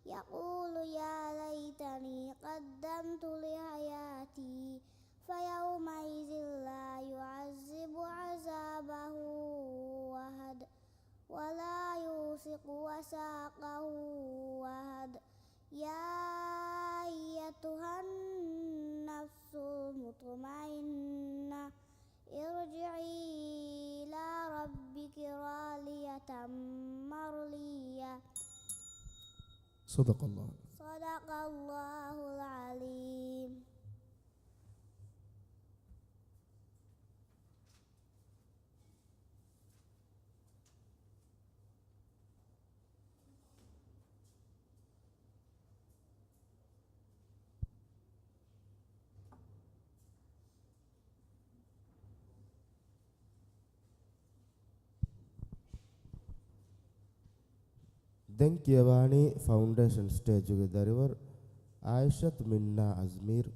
يقول يا ليتني قدمت لحياتي فيومئذ لا يعذب عذابه أحد ولا يوثق وثاقه أحد. يا أيتها النفس المطمئنة ارجعي إلى ربك راضية مرضية. صدق الله. صدق الله العليم. දැන් කියවානේ ෆවුන්ඩේෂන් ස්ටේජ් එකේ දරිවර් ආයිෂත් මින්නා අස්මීර්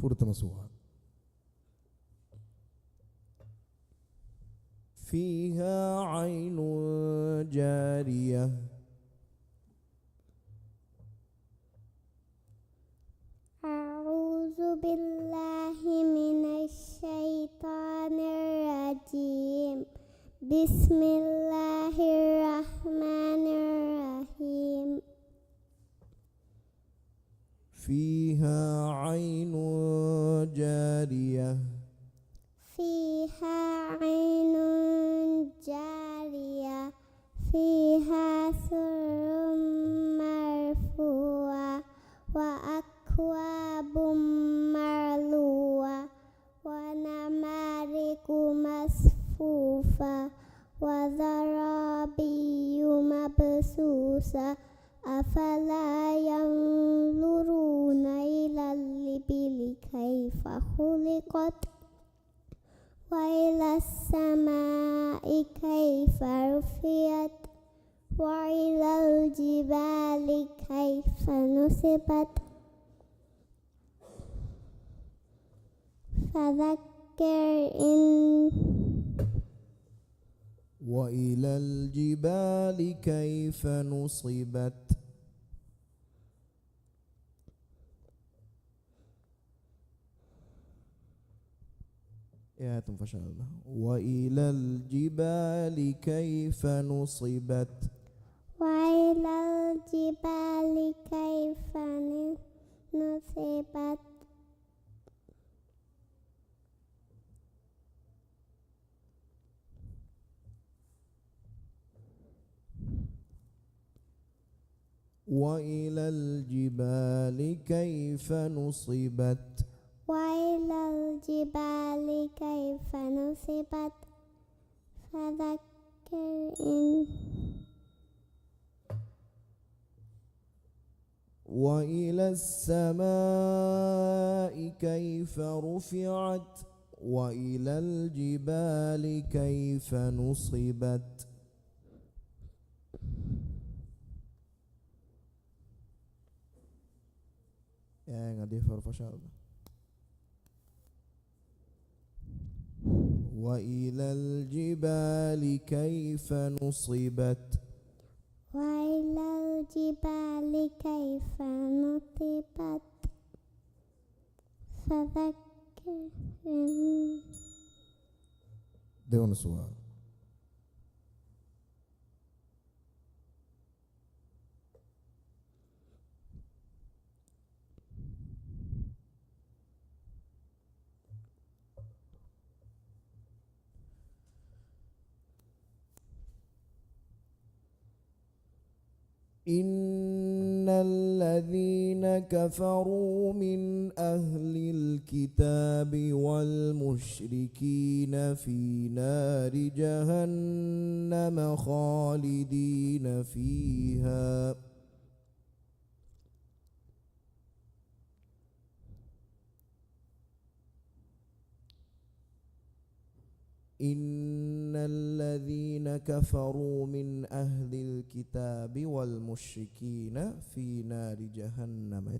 فرتم سؤال فيها عين جارية أعوذ بالله من الشيطان الرجيم بسم الله الرحمن الرحيم فيها عين جارية فيها عين جارية فيها سرر مرفوعة وأكواب مرلوة ونمارق مصفوفة وزرابي مبثوثة أفلا ينظرون إلى الإبل كيف خلقت وإلى السماء كيف رفعت وإلى الجبال كيف نصبت فذكر إن وإلى الجبال كيف نصبت يا فشلنا وإلى الجبال كيف نصبت وإلى الجبال كيف نصبت وإلى الجبال كيف نصبت وإلى الجبال كيف نصبت فذكر إن وإلى السماء كيف رفعت وإلى الجبال كيف نصبت يا غادي فرفشة وإلى الجبال كيف نصبت وإلى الجبال كيف نصبت فذكر دون سؤال إن الذين كفروا من أهل الكتاب والمشركين في نار جهنم خالدين فيها إن الذين كفروا من أهل الكتاب والمشركين في نار جهنم.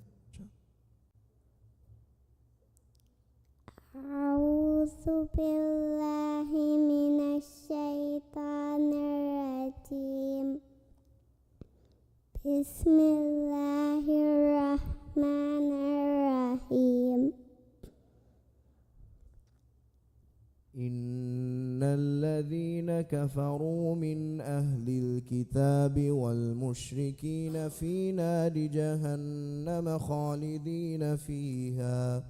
أعوذ بالله من الشيطان الرجيم. بسم الله الرحمن الرحيم. إن الذين كفروا من أهل الكتاب والمشركين في نار جهنم خالدين فيها.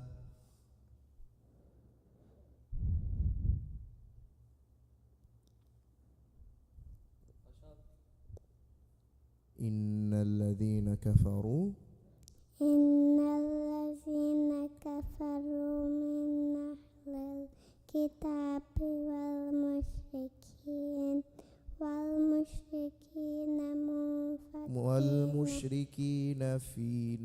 إن الذين كفروا من أهل الكتاب والمشركين في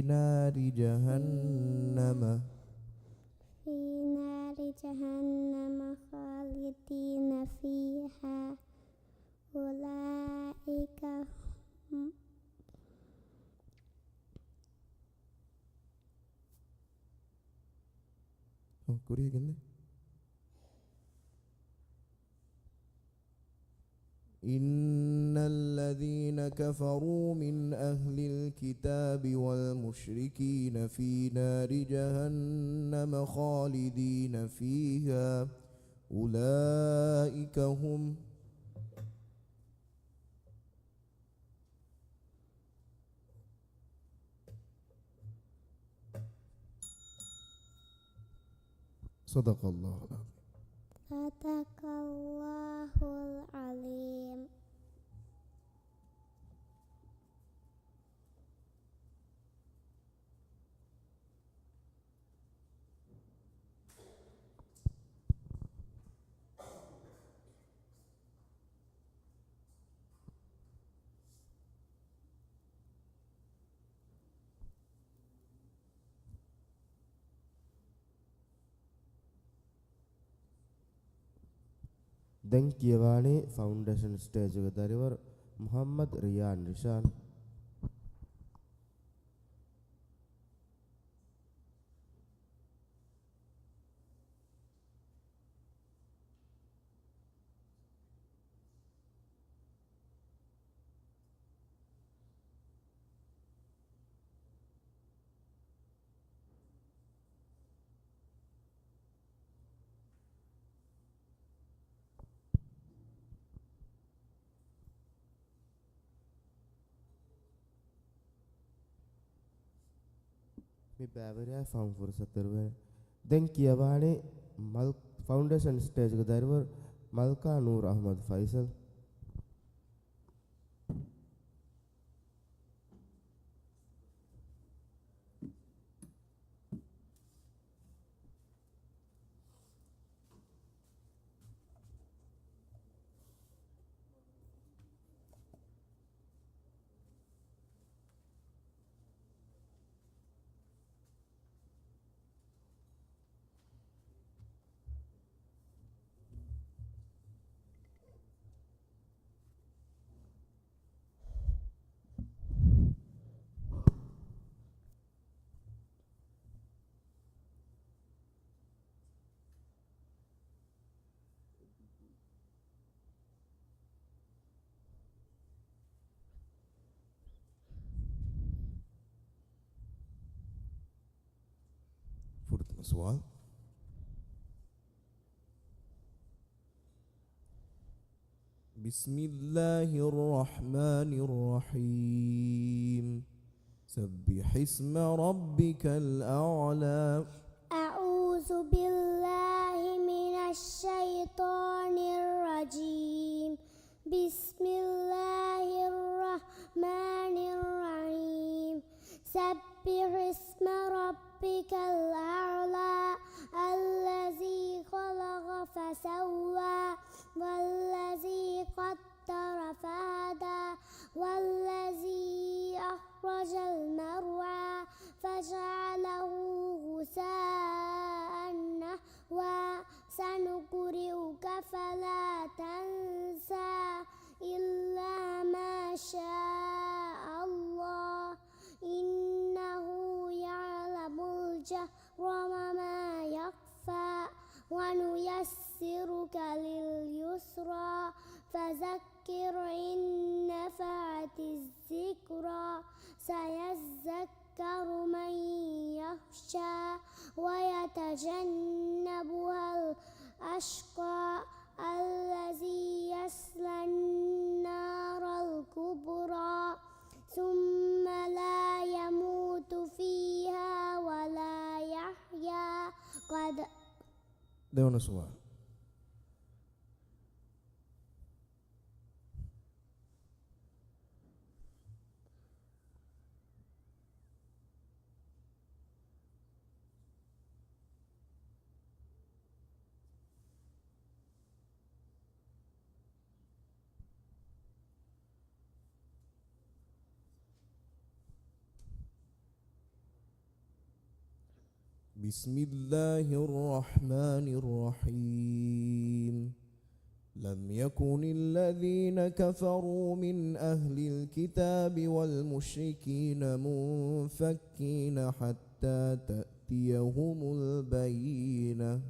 نار جهنم في نار جهنم خالدين فيها أولئك هم إن الذين كفروا من أهل الكتاب والمشركين في نار جهنم خالدين فيها أولئك هم صدق الله العظيم. صدق الله العظيم. දැන් කියවානේ ෆවුන්ඩේෂන් ස්ටේජ් එක දරිවර මුහම්මද් රියාන් රිෂාන්. මේ බෑවරයා ෆවුන් ෆුර්සත් දරුවේ දැන් කියවානේ මල් ෆවුන්ඩේෂන් ස්ටේජ් එක දරිවර මල්කා නූර් අහමද් ෆයිසල්. فرصة سؤال. بسم الله الرحمن الرحيم. سبح اسم ربك الأعلى. أعوذ بالله من الشيطان الرجيم. بسم الله الرحمن الرحيم. سبح اسم ربك الأعلى الذي خلق فسوى والذي قدر قدر فهدى والذي أخرج المرعى فجعله غثاء نحوا سنقرئك فلا تنسى إلا ما شاء الله إنه يعلم الجهر وما يخفى ونيسرك لليسرى فذكر إن نفعت الذكرى سيذكر من يخشى ويتجنبها الأشقى الذي يصلى النار الكبرى ثم لا يموت فيها ولا يحيا قد Dewan Suara. بسم الله الرحمن الرحيم لم يكن الذين كفروا من أهل الكتاب والمشركين منفكين حتى تأتيهم البينة.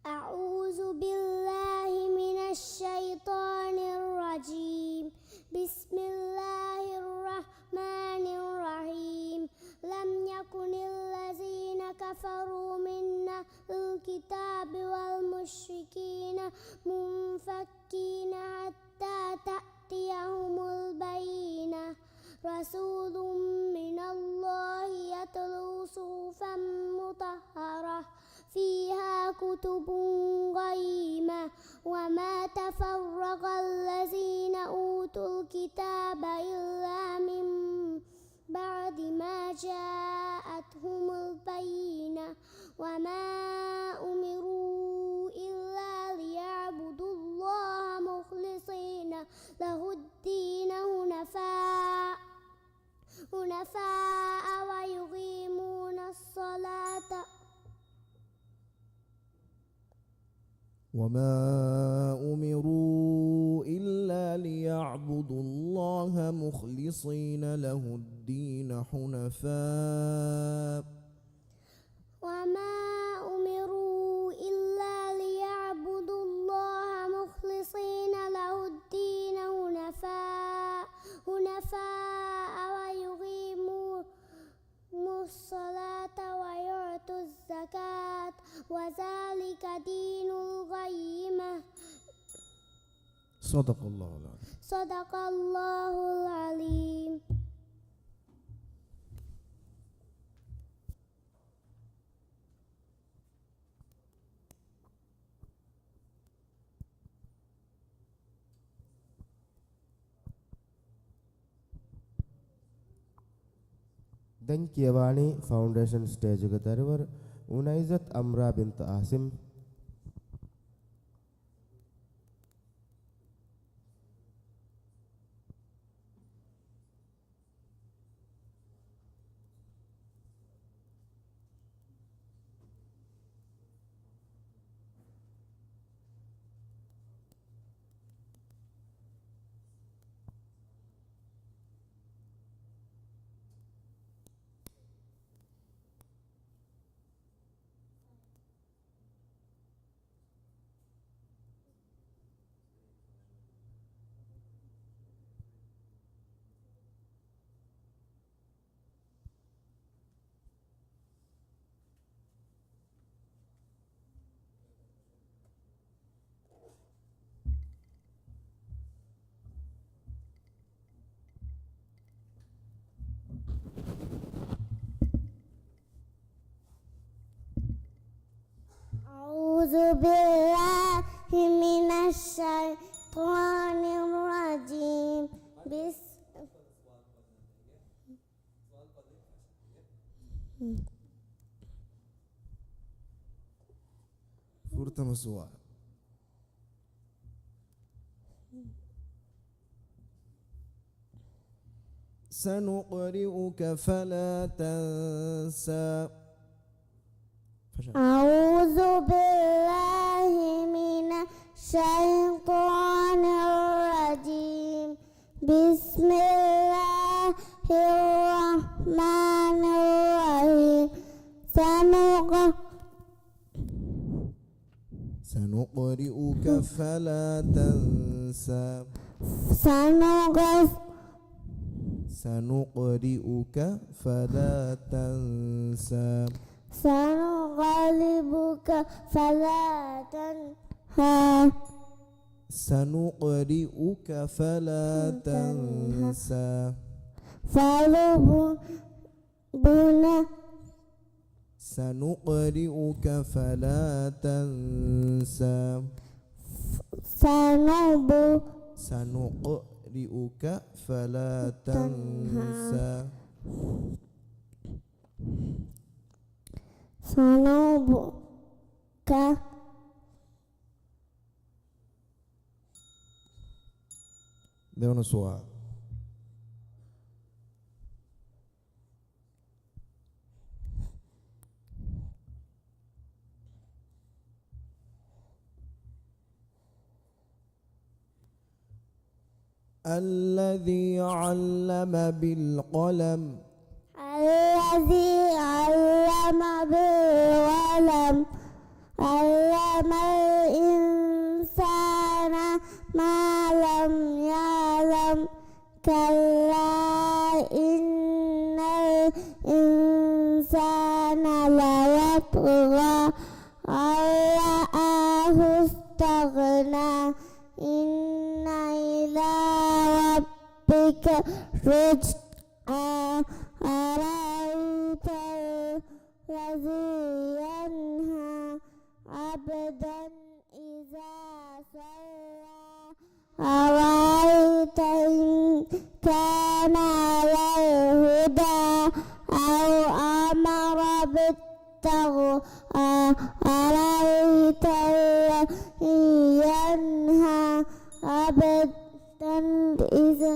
أعوذ بالله من الشيطان الرجيم بسم الله الرحمن الرحيم لم يكن الذين كفروا من أهل الكتاب والمشركين منفكين حتى تأتيهم البينة رسول من الله يتلو صحفا مطهرة فيها كتب قيمة وما تفرق الذين أوتوا الكتاب إلا من بعد ما جاءتهم البينة وما أمروا إلا ليعبدوا الله مخلصين له الدين حنفاء ويقيمون الصلاة وما أمروا إلا ليعبدوا الله مخلصين له الدين حنفاء وما أمروا إلا ليعبدوا الله مخلصين له الدين حنفاء ويقيموا الصلاة ويؤتوا الزكاة وذلك دين القيمة. صدق الله العظيم. صدق الله العليم. දැන් කියවානි ෆවුන්ඩේෂන් ස්ටේජ් එක දරවර උනයිසත් අම්රා බින්ත ආසිම් أعوذ بالله من الشيطان الرجيم Pertama suara. سنقرئك فلا تنسى. أعوذ بالله من الشيطان الرجيم. بسم الله الرحمن الرحيم. سنقرئك فلا تنسى. سنقرئك فلا تنسى. سنغلبك فلا تنهى. سنقرئك فلا تنسى. سنقرئك فلا تنسى. سنقرئك فلا تنسى. سنقرئك देवनो सुवाल الذي علم بالقلم. الذي علم بالقلم علم الإنسان ما لم يعلم. كلا إن الإنسان ليطغى أن رآه استغنى. إن إلى ربك رجعا. أرأيت الذي ينهى عبدا إذا صلى. أرأيت إن كان على الهدى أو أمر بالتقوى. أرأيت الذي ينهى عبدا إذا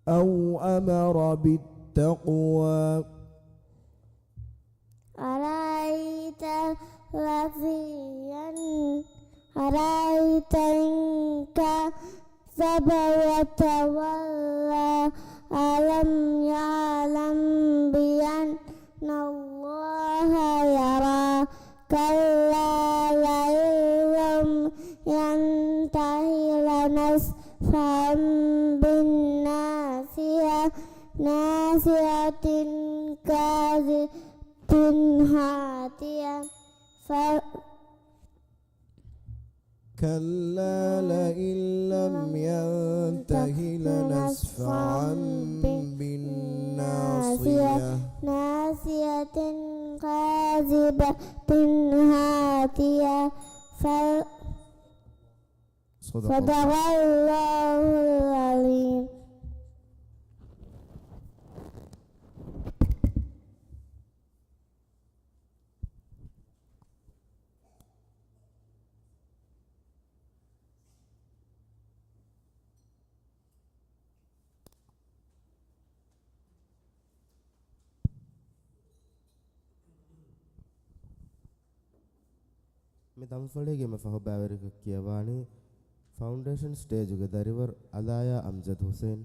أو أمر بالتقوى. أرأيت الذي أرأيت إن كذب وتولى. ألم يعلم بأن الله يرى. كلا لئن لم ينته لنسفعا بالناصية. ناصية كاذبة هادية. كلا لئن لم ينته لنسفعا بالناصية. ناصية كاذبة هادية. صدق الله العظيم. මේ දම්ෆලේගේ මෆහ බෑවරික කියවානේ ෆවුන්ඩේෂන් ස්ටේජ් උගේ දරිවර් අලායා අම්ජද් Hussain.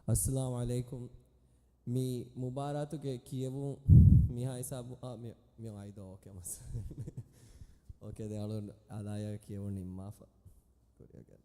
Assalamu alaikum. Mi mubaratu ke kiyavu mi haisabu mi aido okay mas. Okay, de alon alaya kiyavu nimmafa. Kuriya gat.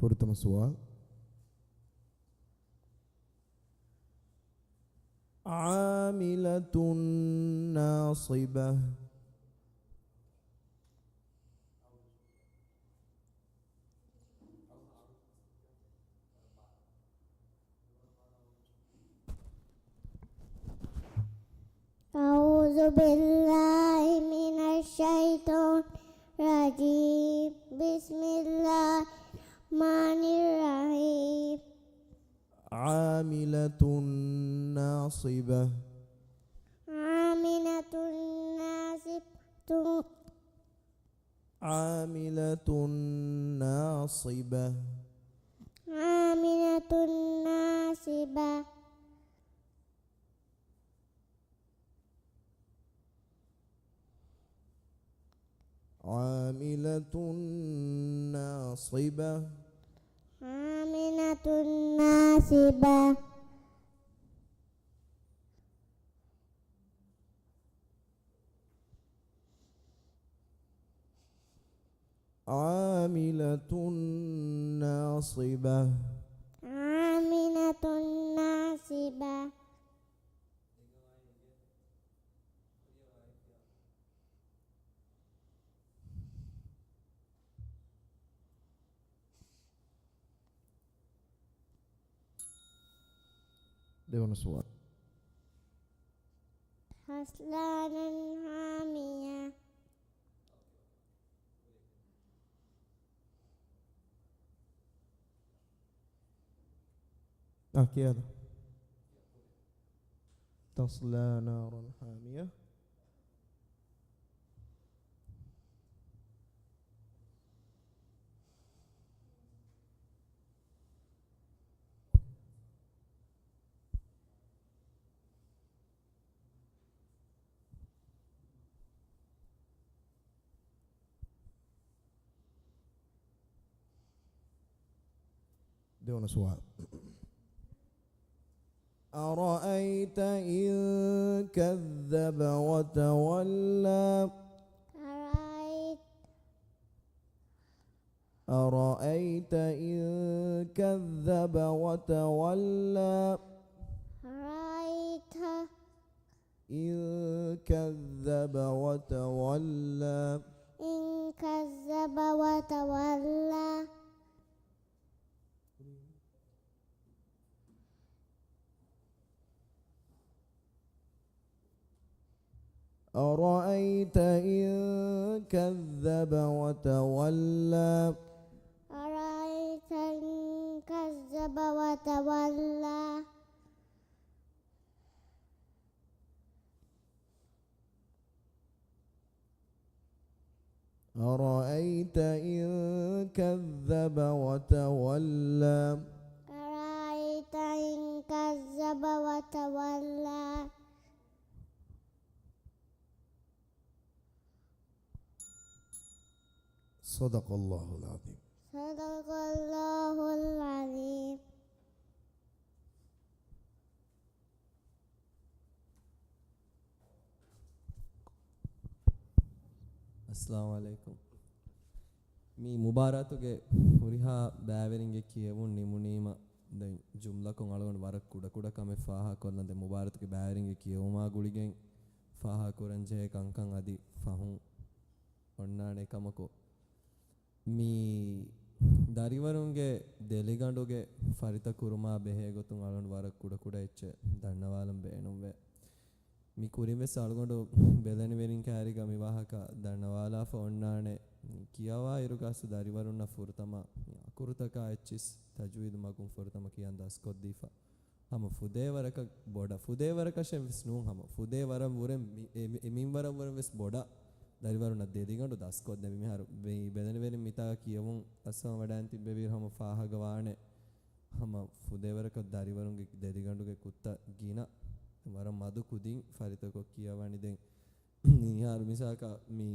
فورتم السؤال. عاملة ناصبة. أعوذ بالله من الشيطان الرجيم. بسم الله الرحمن الرحيم. عاملة ناصبة. عاملة ناصبة. عاملة ناصبة. عاملة ناصبة. عاملة ناصبة. عاملة ناصبة. عاملة ناصبة. عاملة ناصبة. Dewan suara. حسلانا حامية. كده تصلى نارا حامية. دون سؤال. أرأيت إن كذب وتولى. أرأيت إن كذب وتولى. رأيت إن كذب وتولى. إن كذب وتولى. أرأيت إن كذب وتولى. أرأيت إن كذب وتولى. أرأيت إن كذب وتولى. أرأيت إن كذب وتولى. صدق الله العظيم. صدق الله العظيم. Assalamu alaikum. mi mubaratuge huriha bæveringe kiyevun nimunima den jumlakon algon warak kuda kame faha korna den mubaratuge bæveringe kiyevuma guligen faha koranje kankan adi fahun onnane kamako mi dariwarunge deliganduge farita kuruma behe gotun algon warak kuda ecche dannawalam beenumwe mi kurives algondu belani verin kaariga mi wahaka danawala fa onnane kiyawa irugasu dariwarunna furtama akurutaka echis tajwid magum furtama kiyanda skoddifa hama fudewaraka boda fudewaraka shenvisnu hama fudewaram wuren eminwaram wuren ves boda dariwarunna dedigandu daskodde mi haru belani verin mita kiyawun asam wadan tibbevir hama fahaga waane hama fudewaraka dariwarunge dediganduge kutta gina waram madu kudin faritako kiyawani den nihar misaka mi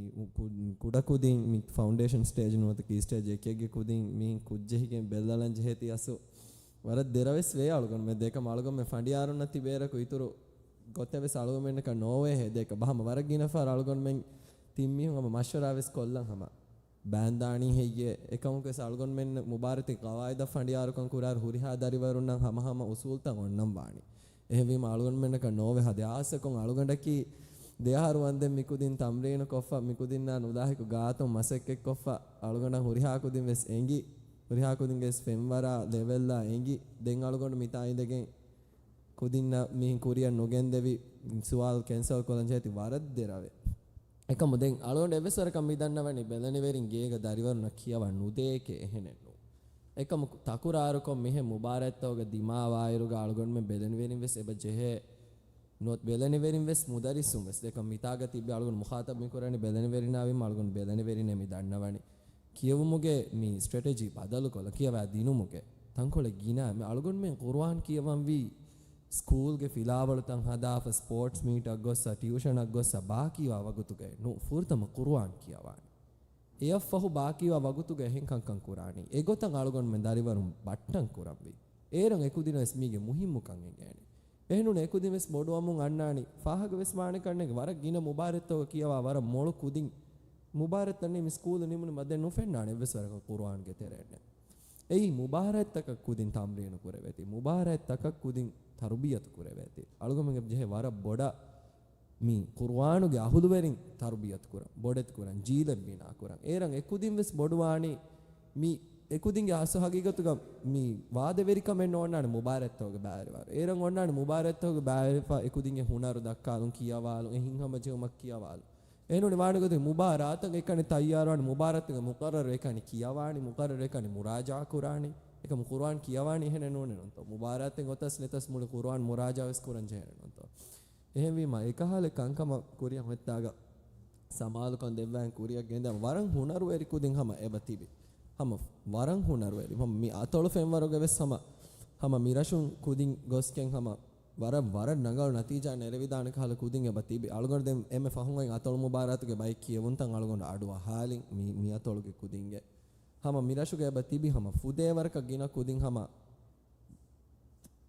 kuda kudin mi foundation stage nuwata key stage ekege kudin mi kujjehigen bellalan jeheti asu warat deraves ve alugon me deka malgon me fandiyarun nati bera ko ituru gotteve salugon men ka nowe he deka bahama waragina far alugon men timmi hama mashwaraves kollan hama bandani heye ekamuke salugon men mubarati qawaida fandiyarukon kurar huriha dariwarun nan hama usultan onnam wani ehvi malugon men ka nowe hade asakon alugandaki deharu wanden mikudin tamreena koffa mikudinna nudahiku gaaton masekke koffa aluganda huriha kudin ves engi huriha kudin ges femwara levella engi den alugondu mita indegen kudinna mihin kuriyan nogen devi sual cancel kolan jeti warad derave ekamu den alugondu eveswara kam midannawani belani verin geega dariwaruna kiyawa nudeke ehenennu ekamu takurarukom mihe mubarattoga dimawa iruga alugondu me belani verin ves eba jehe not belani verin ves mudarisum ves dekam mitaga tibbe algon mukhatab mi korani belani verina avim algon belani verine mi dannawani kiyawumuge mi strategy badalu kola kiyawa dinumuge tankole gina me algon men qur'an kiyawan vi school ge filawal tan hada fa sports meet agossa tuition agossa bakiwa wagutuge no furtama qur'an kiyawani eaffahu bakiwa wagutuge hen kankan qur'ani egotan algon men dariwarum battan qur'anvi eran ekudina esmige muhimmu kan engene ehnune ekudin ves boduamun annani fahaga ves maane kannege warak gina mubaratto kiyawa war molu kudin mubarat tanni mi school nimuni madden no fennane ves war qur'an ge terenne ei mubarat tak kudin tamreenu kureveti mubarat tak kudin tarbiyat kureveti alugomenge jehe war boda mi qur'anu ge ahulu verin tarbiyat kuran bodet kuran jeelan bina kuran eran ekudin ves boduwani mi ekudinge asu hagigatuga mi waade verikamen onnane mubarattoge baariwar eran onnane mubarattoge baarifa ekudinge hunaru dakkalun kiyawalu ehin hama jewmak kiyawalu enone waanugatu mubaratan ekane tayyarwani mubarattuge muqarrar ekane kiyawani muqarrar ekane muraja kurani ekam qur'an kiyawani ehene none nonto mubaraten otas netas mul qur'an muraja ves kuran jehene nonto ehemi ma ekahale kankama kuriya mettaga samalu kan devwan kuriya genda waran hunaru erikudin hama ebatibi hama waran hunaru eri hama mi atolu femwaroge ves hama mirashun kudin gosken hama waran nangal natija nerevidana kala kudin ebatibi algon dem emme fahungen atolu mubaratuge bike kiyewuntan algon aduwa halin mi atoluge kudinge hama mirashuge ebatibi hama fudewarka gina kudin hama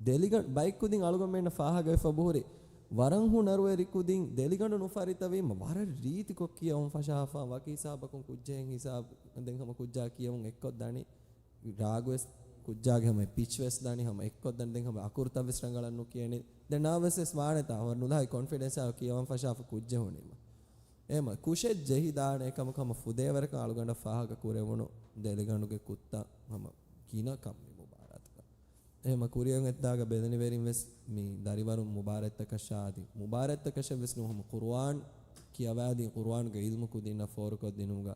deligan bike kudin algon menna fahaga fabuhuri waran hunaru eri kudin deligandu nufaritavim war reeti ko kiyawun fashafa waki hisabakon kujjen hisab den hama kujja kiyawun ekkod dani ragwes kujjage hama pitch wes dani hama ekkod dan den hama akurta wes rangalannu kiyeni den nervousness waaneta war nulai confidence a kiyawun fashafa kujje honima ema kushe jehi daane ekam kama fudewarka aluganda fahaga kurewunu deliganduge kutta hama kina kam ehma kuriyan ettaga bedani verin ves mi dariwarun mubarataka shadi mubarataka shavesnu hum qur'an kiyawadi qur'an ge ilmu kudina forko dinuga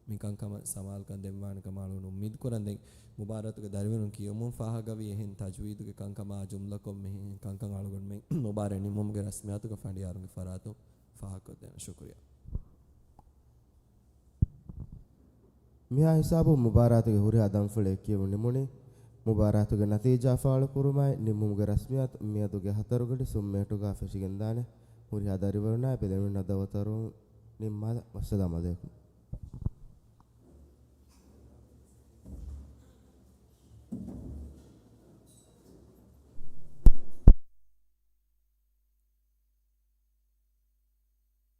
mi kankama samal kan demwan kamalunu ummid kuranden mubaratuge dariwarun kiyamun fahagavi ehin tajweeduge kankama jumla kom me kankan alugon me mubarani mumge rasmiyatuge fandiyarunge faratu fahakko den shukriya miha hisabu mubaratuge huri adam fule kiyawuni muni mubaratuge natija faalu kurumai nimmumuge rasmiyat miyatuge hatarugedi summetuga feshigendane huri hadariwaruna bedenu nadawataru nimmada wassalamu alaikum